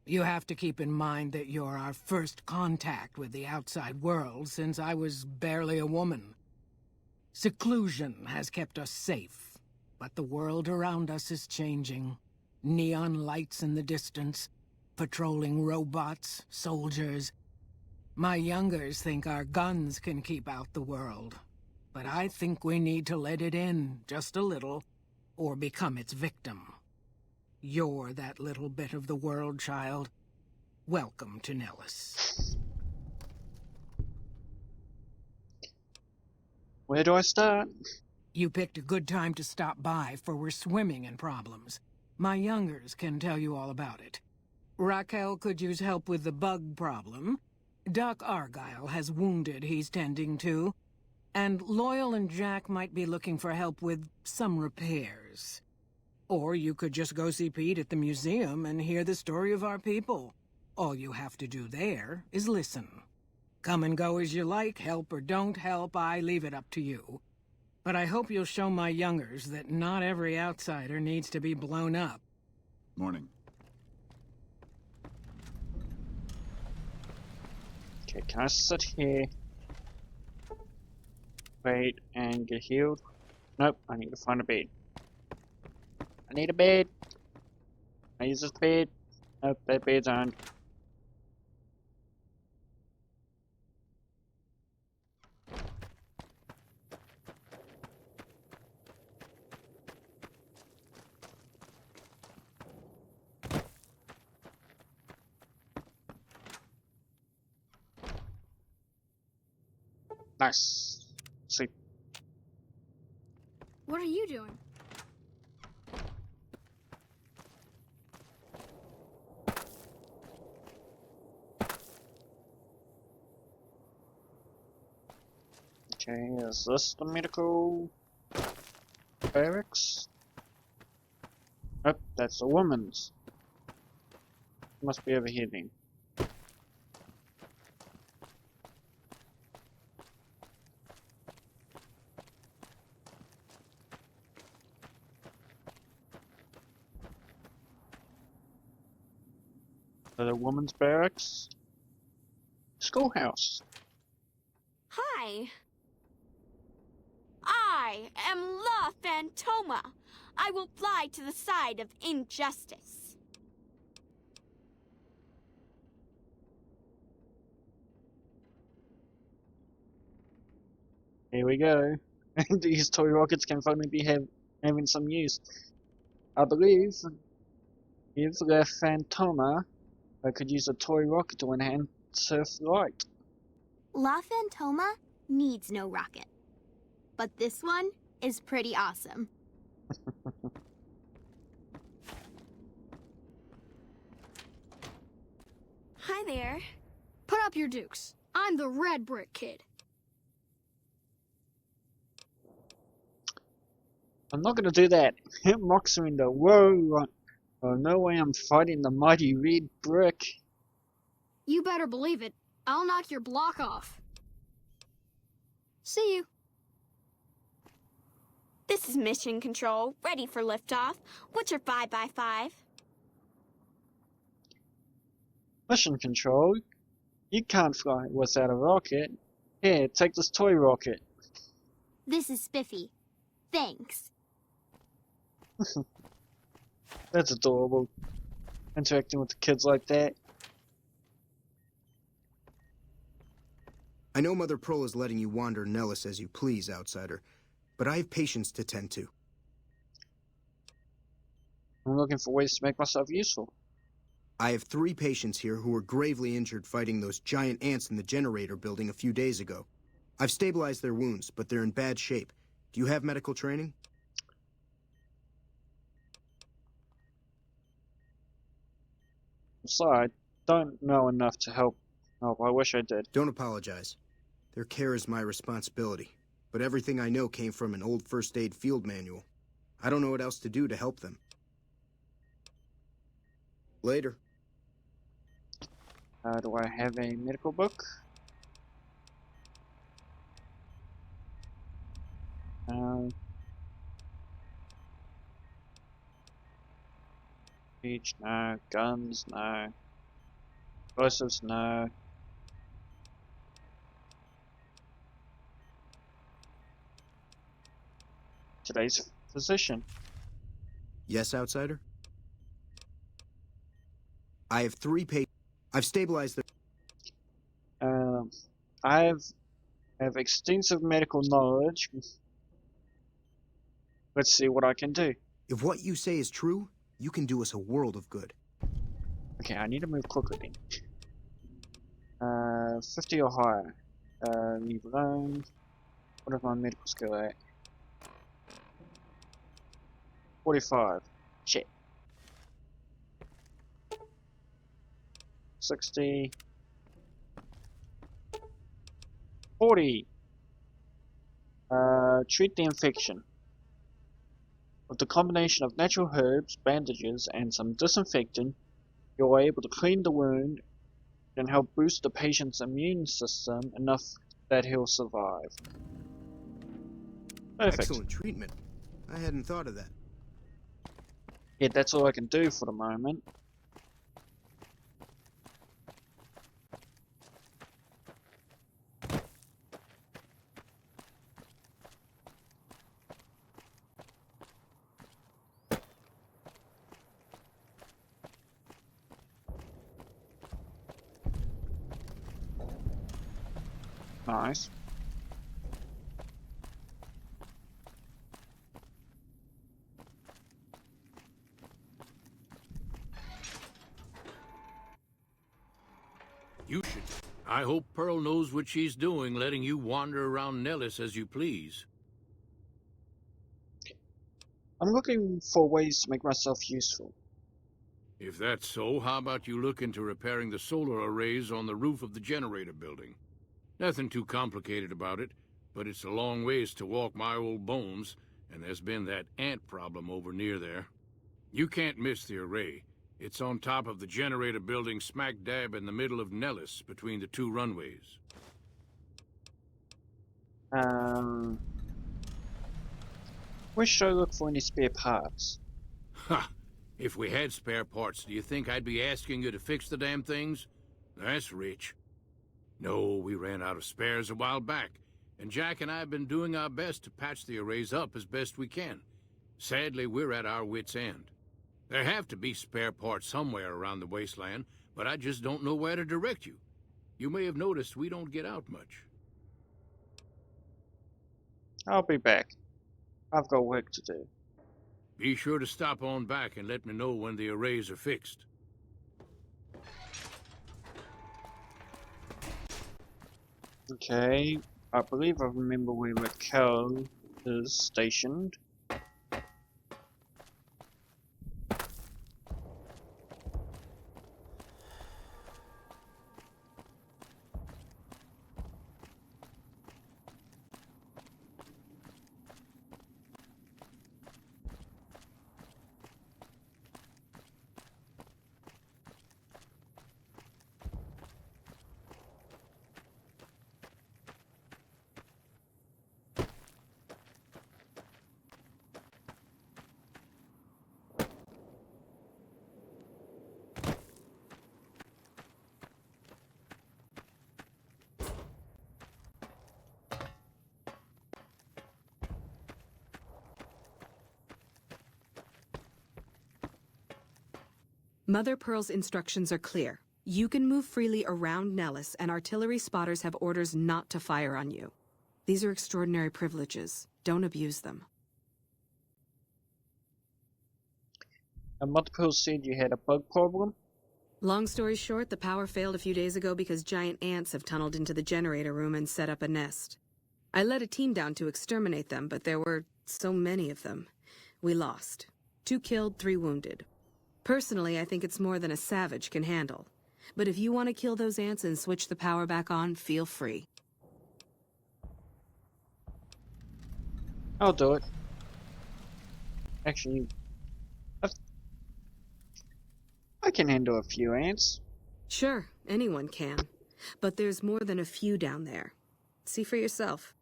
You have to keep in mind that you're our first contact with the outside world since I was barely a woman. Seclusion has kept us safe, but the world around us is changing. Neon lights in the distance, patrolling robots, soldiers. My youngers think our guns can keep out the world, but I think we need to let it in just a little, or become its victim. You're that little bit of the world, child. Welcome to Nellis. Where do I start? You picked a good time to stop by, for we're swimming in problems. My youngers can tell you all about it. Raquel could use help with the bug problem. Doc Argyle has wounded he's tending to. And Loyal and Jack might be looking for help with some repairs. Or you could just go see Pete at the museum and hear the story of our people. All you have to do there is listen. Come and go as you like, help or don't help, I leave it up to you. But I hope you'll show my youngers that not every outsider needs to be blown up. Morning. Okay, can I sit here? Wait and get healed? Nope, I need to find a bed. I need a bed. I use this bed. Nope, that bed's on. Nice. Sleep. What are you doing? Okay, is this the medical barracks? Oh, that's the woman's. Must be over here then. The woman's barracks. Schoolhouse. Hi. I am La Phantoma. I will fly to the side of injustice. Here we go. These toy rockets can finally be having some use. I believe if La Phantoma could use a toy rocket to enhance her flight. La Phantoma needs no rocket. But this one is pretty awesome. Hi there. Put up your dukes. I'm the Red Brick Kid. I'm not gonna do that. Hit Moxer in the whoa. Oh, no way I'm fighting the mighty red brick. You better believe it. I'll knock your block off. See you. This is Mission Control, ready for liftoff. What's your 5x5? Mission Control? You can't fly without a rocket. Here, take this toy rocket. This is Spiffy. Thanks. That's adorable. Interacting with the kids like that. I know Mother Pearl is letting you wander Nellis as you please, outsider, but I have patients to tend to. I'm looking for ways to make myself useful. I have 3 patients here who were gravely injured fighting those giant ants in the generator building a few days ago. I've stabilized their wounds, but they're in bad shape. Do you have medical training? I'm sorry, I don't know enough to help. Oh, I wish I did. Don't apologize. Their care is my responsibility, but everything I know came from an old first aid field manual. I don't know what else to do to help them. Later. Do I have a medical book? Speech, no. Guns, no. Explosives, no. Today's physician. Yes, outsider? I have 3 patients. I've stabilized their... I have extensive medical knowledge. Let's see what I can do. If what you say is true, you can do us a world of good. Okay, I need to move quickly then. 50 or higher. Leave alone. What is my medical skill at? 45. Check. 60. 40. Treat the infection. With the combination of natural herbs, bandages, and some disinfectant, you are able to clean the wound and help boost the patient's immune system enough that he'll survive. Perfect. Excellent treatment. I hadn't thought of that. Yeah, that's all I can do for the moment. Nice. You should. I hope Pearl knows what she's doing, letting you wander around Nellis as you please. I'm looking for ways to make myself useful. If that's so, how about you look into repairing the solar arrays on the roof of the generator building? Nothing too complicated about it, but it's a long ways to walk my old bones, and there's been that ant problem over near there. You can't miss the array. It's on top of the generator building smack dab in the middle of Nellis, between the two runways. Where should I look for any spare parts? Ha! If we had spare parts, do you think I'd be asking you to fix the damn things? That's rich. No, we ran out of spares a while back, and Jack and I have been doing our best to patch the arrays up as best we can. Sadly, we're at our wits' end. There have to be spare parts somewhere around the wasteland, but I just don't know where to direct you. You may have noticed we don't get out much. I'll be back. I've got work to do. Be sure to stop on back and let me know when the arrays are fixed. Okay, I believe I remember where Raquel is stationed. Mother Pearl's instructions are clear. You can move freely around Nellis, and artillery spotters have orders not to fire on you. These are extraordinary privileges. Don't abuse them. And Mother Pearl said you had a bug problem? Long story short, the power failed a few days ago because giant ants have tunneled into the generator room and set up a nest. I led a team down to exterminate them, but there were so many of them. We lost. 2 killed, 3 wounded. Personally, I think it's more than a savage can handle. But if you want to kill those ants and switch the power back on, feel free. I'll do it. Actually, I can handle a few ants. Sure, anyone can. But there's more than a few down there. See for yourself.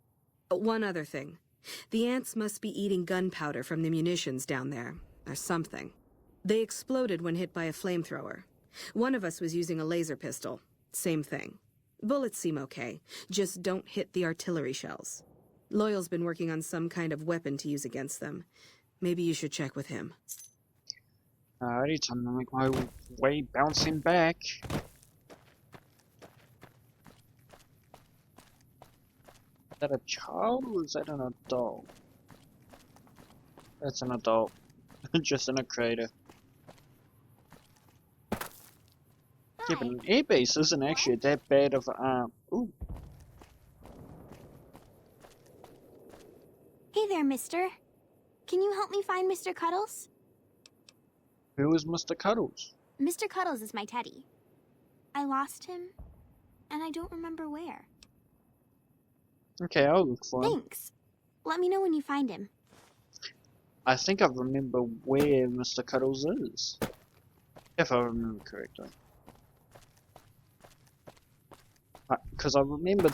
One other thing. The ants must be eating gunpowder from the munitions down there, or something. They exploded when hit by a flamethrower. One of us was using a laser pistol. Same thing. Bullets seem okay. Just don't hit the artillery shells. Loyal's been working on some kind of weapon to use against them. Maybe you should check with him. Alrighty, time to make my way bouncing back. Is that a child or is that an adult? That's an adult. Just in a crater. Yeah, but an airbase isn't actually that bad of a ooh. Hey there, mister. Can you help me find Mr. Cuddles? Who is Mr. Cuddles? Mr. Cuddles is my teddy. I lost him, and I don't remember where. Okay, I'll look for him. Thanks. Let me know when you find him. I think I remember where Mr. Cuddles is. If I remember correctly. Because I remember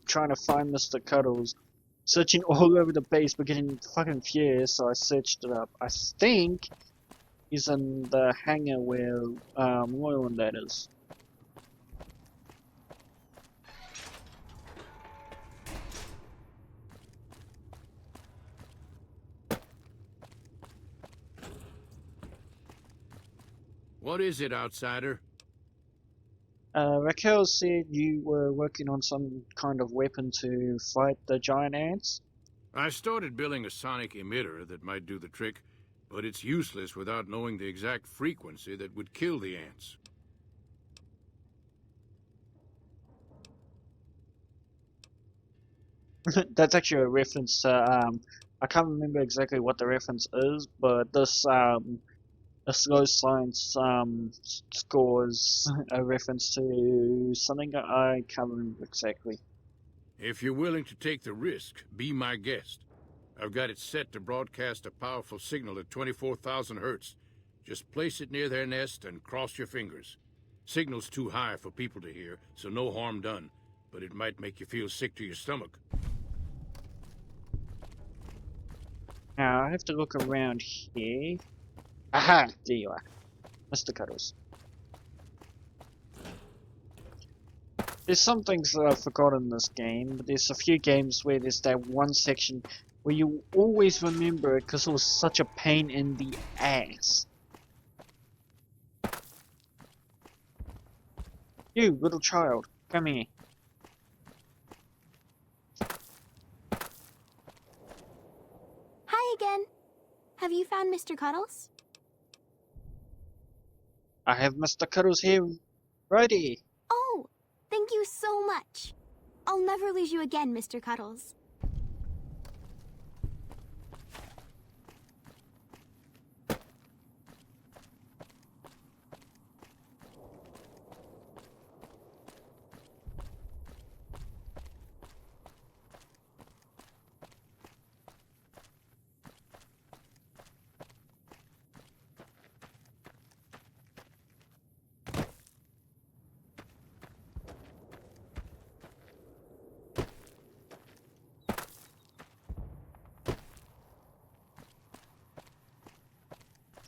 trying to find Mr. Cuddles, searching all over the base but getting fucking furious, so I searched it up. I think he's in the hangar where Loyal and that is. What is it, outsider? Raquel said you were working on some kind of weapon to fight the giant ants. I started building a sonic emitter that might do the trick, but it's useless without knowing the exact frequency that would kill the ants. That's actually a reference to, I can't remember exactly what the reference is, but this slow science scores a reference to something that I can't remember exactly. If you're willing to take the risk, be my guest. I've got it set to broadcast a powerful signal at 24,000 hertz. Just place it near their nest and cross your fingers. Signal's too high for people to hear, so no harm done, but it might make you feel sick to your stomach. Now, I have to look around here. Aha! There you are. Mr. Cuddles. There's some things that I've forgotten in this game, but there's a few games where there's that one section where you always remember it because it was such a pain in the ass. You, little child, come here. Hi again. Have you found Mr. Cuddles? I have Mr. Cuddles here, ready. Oh, thank you so much. I'll never lose you again, Mr. Cuddles.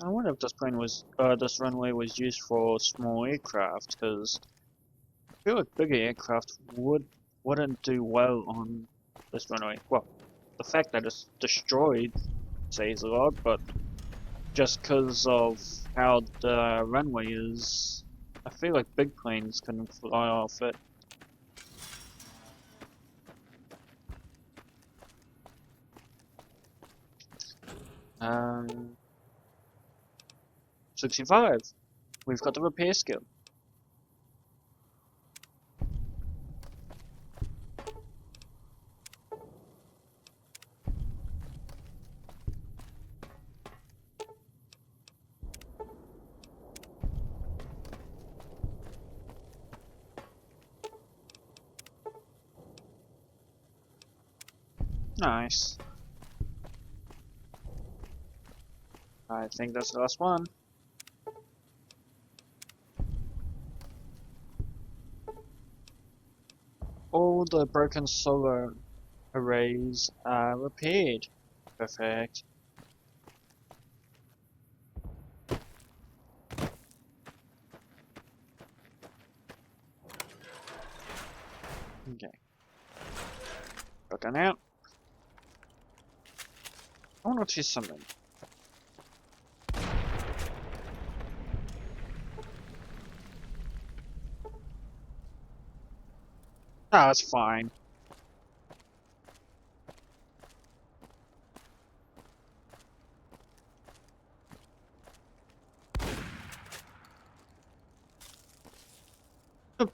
I wonder if this plane was, this runway was used for small aircraft, because I feel like bigger aircraft wouldn't do well on this runway. Well, the fact that it's destroyed says a lot, but just because of how the runway is, I feel like big planes couldn't fly off it. Um, 65. We've got the repair skill. Nice. I think that's the last one. All the broken solar arrays are repaired. Perfect. Okay. Got that out. I want to test something. Ah, that's fine.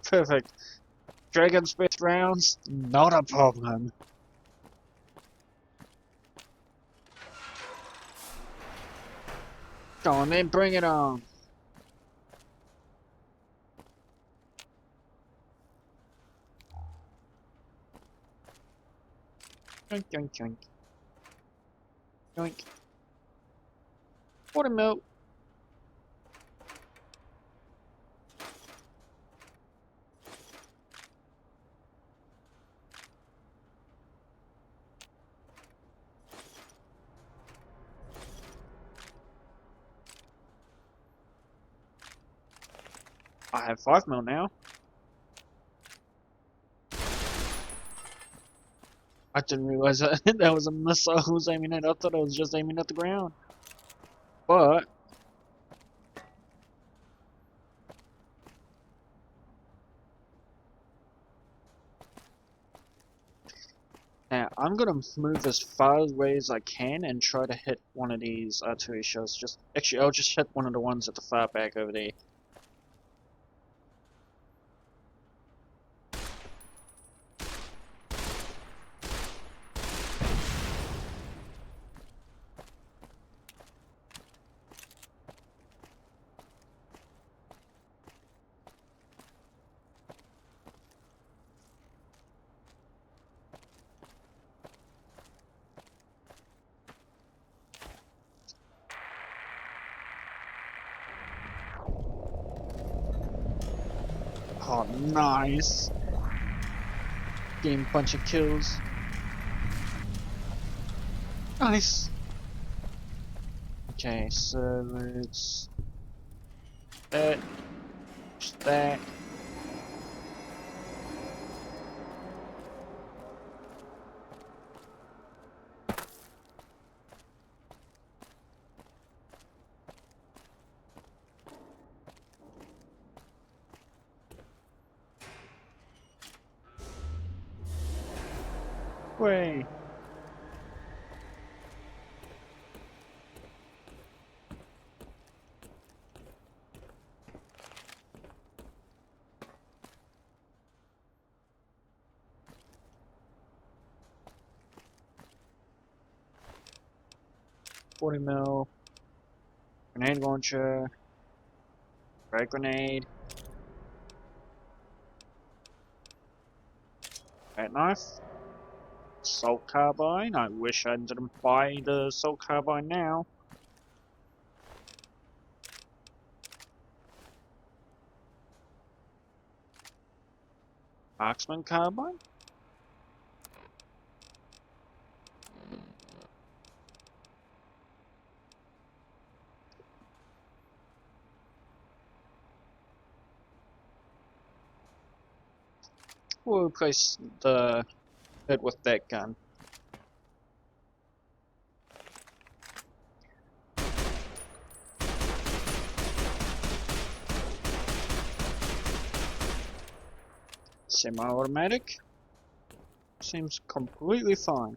Perfect. Dragon Spit rounds, not a problem. Go on then, bring it on. Yoink, yoink, yoink. Yoink. Watermelon. I have 5 mil now. I didn't realize that that was a missile I was aiming at. I thought I was just aiming at the ground. But I'm gonna move as far away as I can and try to hit one of these artillery shells. Actually, I'll just hit one of the ones at the far back over there. Oh, nice. Getting a bunch of kills. Nice. Okay, so it's that, just that. Way. .40 mil. Grenade launcher. Frag grenade. That knife. Assault carbine. I wish I didn't buy the assault carbine now. Marksman carbine. We'll replace it with that gun. Semi-automatic. Seems completely fine.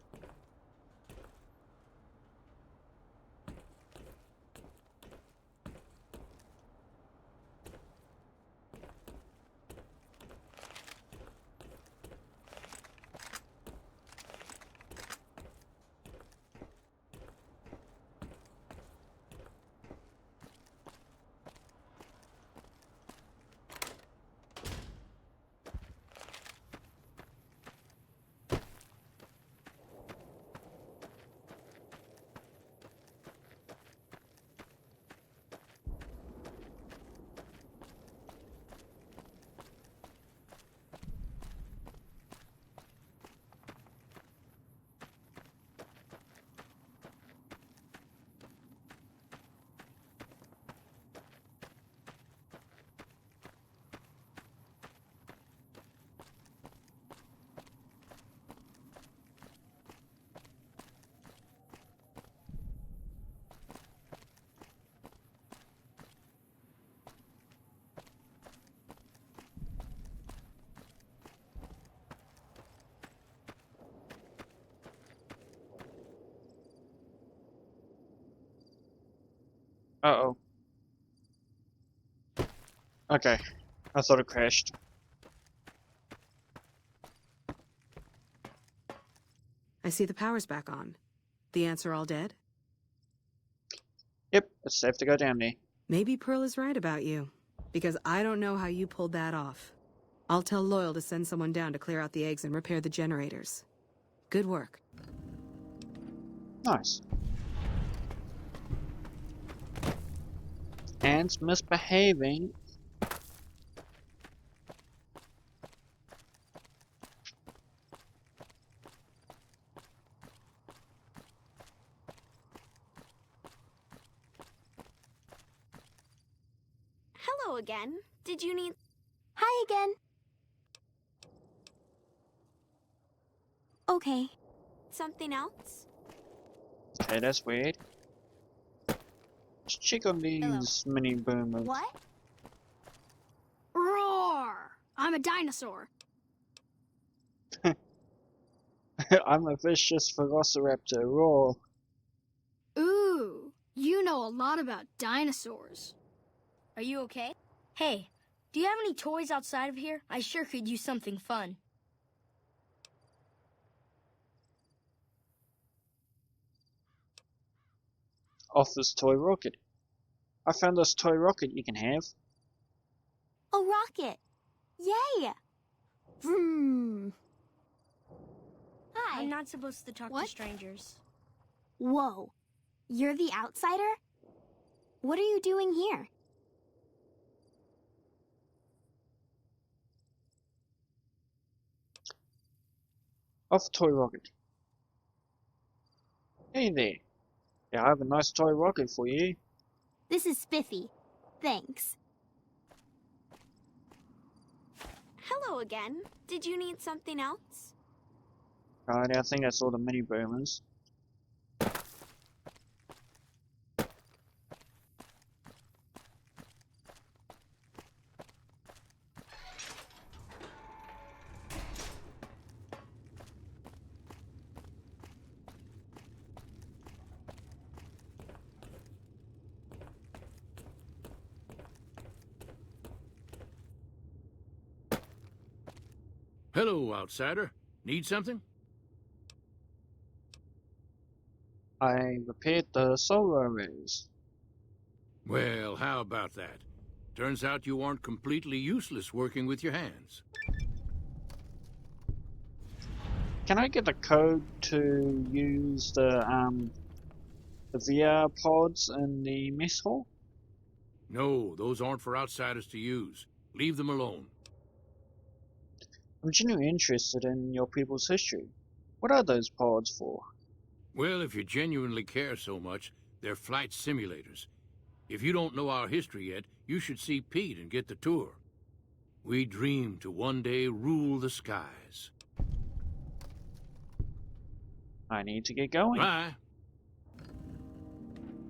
Uh-oh. Okay. I thought it crashed. I see the power's back on. The ants are all dead? Yep, it's safe to go down there. Maybe Pearl is right about you, because I don't know how you pulled that off. I'll tell Loyal to send someone down to clear out the eggs and repair the generators. Good work. Nice. Ants misbehaving. Hello again. Did you need... Hi again. Okay. Something else? Okay, that's weird. Let's check on these mini boomers. What? Roar! I'm a dinosaur. I'm a vicious velociraptor, roar. Ooh, you know a lot about dinosaurs. Are you okay? Hey, do you have any toys outside of here? I sure could use something fun. Offers toy rocket. I found this toy rocket you can have. A rocket! Yay! Vroom! Hi. I'm not supposed to talk to strangers. Whoa. You're the outsider? What are you doing here? Off toy rocket. Hey there. Yeah, I have a nice toy rocket for you. This is Spiffy. Thanks. Hello again. Did you need something else? Right, I think that's all the mini boomers. Hello, outsider. Need something? I repaired the solar arrays. Well, how about that? Turns out you aren't completely useless working with your hands. Can I get a code to use the VR pods in the mess hall? No, those aren't for outsiders to use. Leave them alone. I'm genuinely interested in your people's history. What are those pods for? Well, if you genuinely care so much, they're flight simulators. If you don't know our history yet, you should see Pete and get the tour. We dream to one day rule the skies. I need to get going. Bye.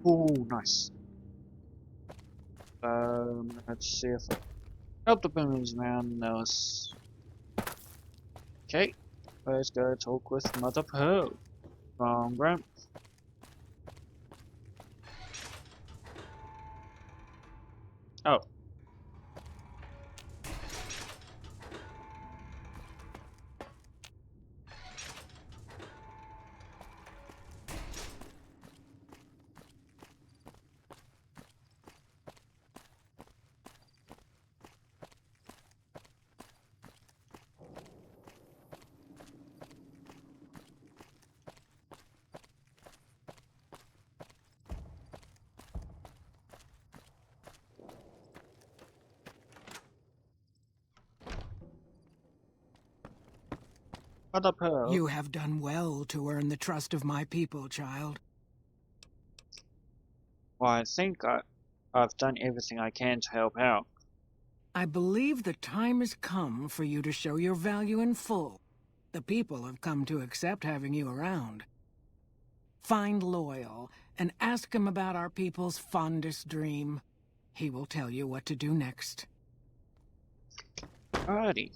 Oh, nice. Let's see if I help the boomers around us. Okay, let's go talk with Mother Pearl. Wrong ramp. Oh. Mother Pearl. You have done well to earn the trust of my people, child. Well, I think I've done everything I can to help out. I believe the time has come for you to show your value in full. The people have come to accept having you around. Find Loyal and ask him about our people's fondest dream. He will tell you what to do next. Alrighty.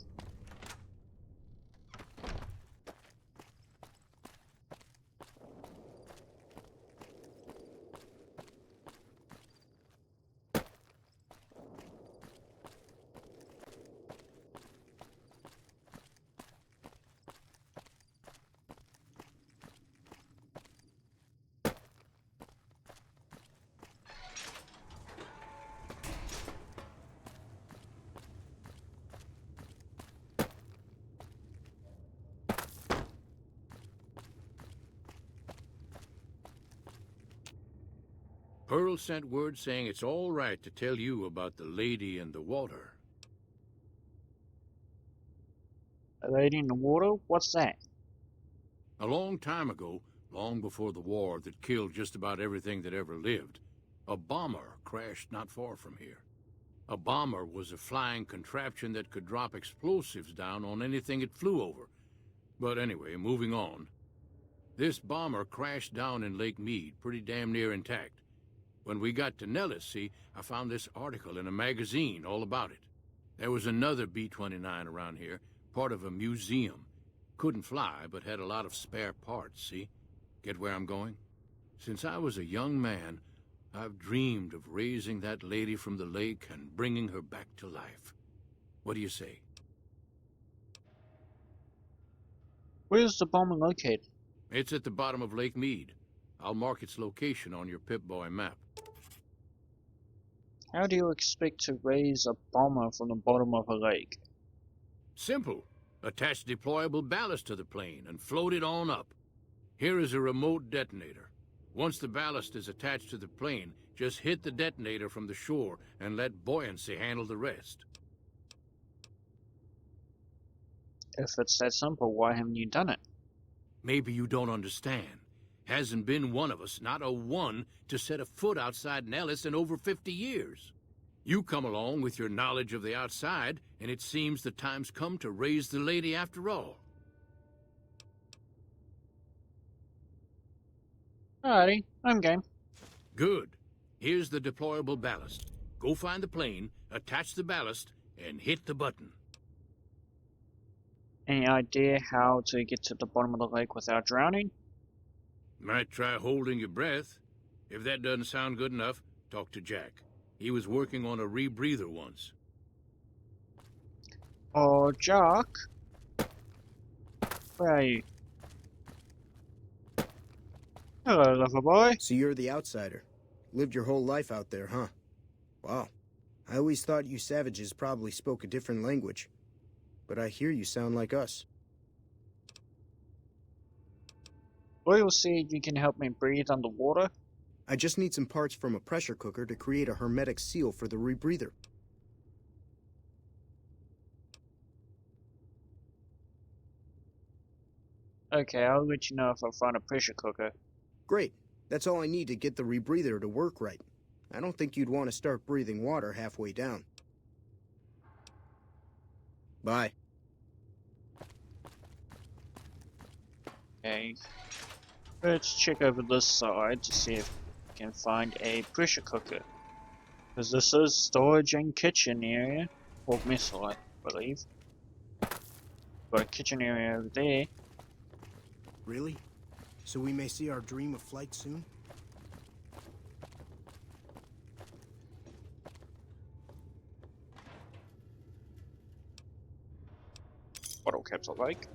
Pearl sent word saying it's all right to tell you about the lady in the water. A lady in the water? What's that? A long time ago, long before the war that killed just about everything that ever lived, a bomber crashed not far from here. A bomber was a flying contraption that could drop explosives down on anything it flew over. But anyway, moving on. This bomber crashed down in Lake Mead, pretty damn near intact. When we got to Nellis, see, I found this article in a magazine all about it. There was another B-29 around here, part of a museum. Couldn't fly, but had a lot of spare parts, see? Get where I'm going? Since I was a young man, I've dreamed of raising that lady from the lake and bringing her back to life. What do you say? Where's the bomber located? It's at the bottom of Lake Mead. I'll mark its location on your Pip-Boy map. How do you expect to raise a bomber from the bottom of a lake? Simple. Attach deployable ballast to the plane and float it on up. Here is a remote detonator. Once the ballast is attached to the plane, just hit the detonator from the shore and let buoyancy handle the rest. If it's that simple, why haven't you done it? Maybe you don't understand. Hasn't been one of us, not a one, to set a foot outside Nellis in over 50 years. You come along with your knowledge of the outside, and it seems the time's come to raise the lady after all. Alrighty, I'm game. Good. Here's the deployable ballast. Go find the plane, attach the ballast, and hit the button. Any idea how to get to the bottom of the lake without drowning? Might try holding your breath. If that doesn't sound good enough, talk to Jack. He was working on a rebreather once. Oh, Jack? Where are you? Hello, lover boy. So you're the outsider. Lived your whole life out there, huh? Wow. I always thought you savages probably spoke a different language. But I hear you sound like us. We'll see if you can help me breathe underwater. I just need some parts from a pressure cooker to create a hermetic seal for the rebreather. Okay, I'll let you know if I find a pressure cooker. Great. That's all I need to get the rebreather to work right. I don't think you'd want to start breathing water halfway down. Bye. Okay. Let's check over this side to see if we can find a pressure cooker. Because this is storage and kitchen area. Or mess hall, I believe. Got a kitchen area over there. Really? So we may see our dream of flight soon? Bottle caps I like.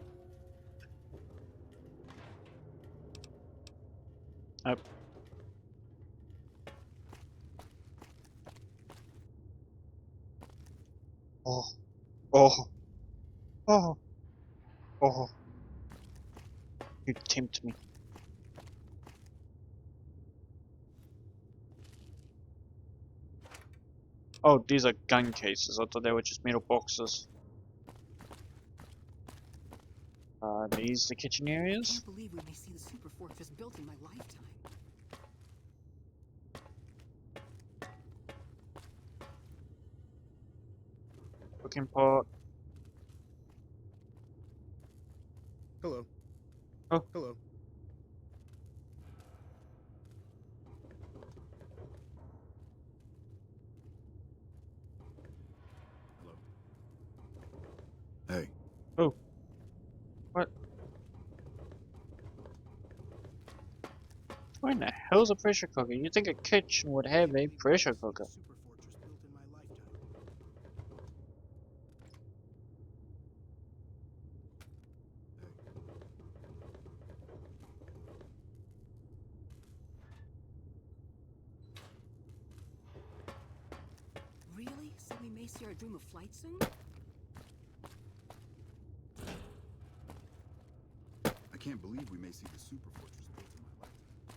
Up. Oh. Oh. Oh. Oh. You tempt me. Oh, these are gun cases. I thought they were just metal boxes. These the kitchen I areas? can't believe we may see the super fortress built in my lifetime. Cooking pot. Hello. Oh. Hello. Hey. Oh. What? Why in the hell's a pressure cooker? You'd think a kitchen would have a pressure cooker. Really? So we may see our dream of flight soon? I can't believe we may see the super fortress built in my lifetime.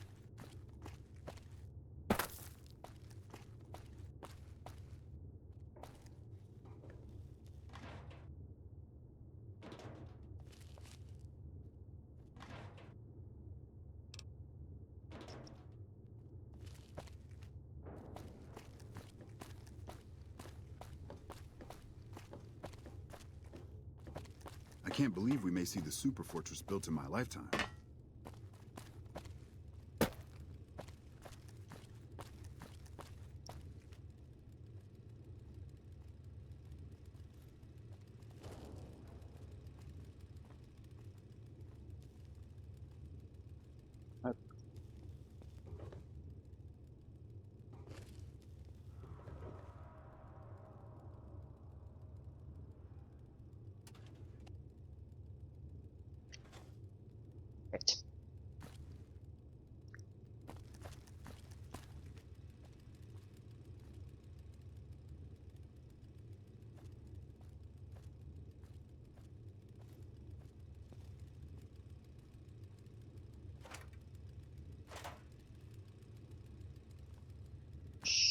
I can't believe we may see the super fortress built in my lifetime.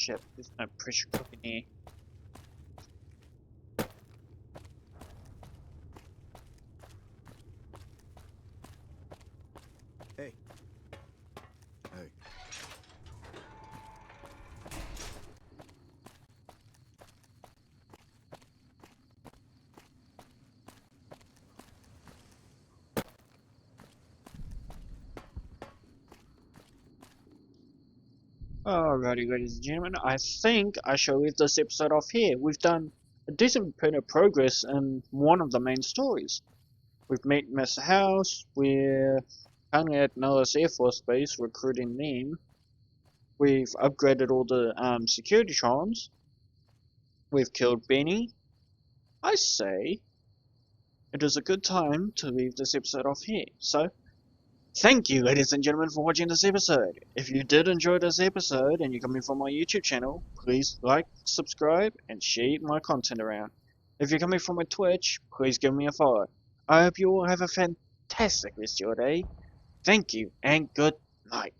shit, there's no pressure cooker here. Hey. Hey. Alrighty, ladies and gentlemen, I think I shall leave this episode off here. We've done a decent bit of progress in one of the main stories. We've met Miss House, we're currently at Nellis Air Force Base recruiting them. We've upgraded all the security trons. We've killed Benny. I say, it is a good time to leave this episode off here. So, thank you, ladies and gentlemen, for watching this episode. If you did enjoy this episode and you're coming from my YouTube channel, please like, subscribe, and share my content around. If you're coming from my Twitch, please give me a follow. I hope you all have a fantastic rest of your day. Thank you, and good night.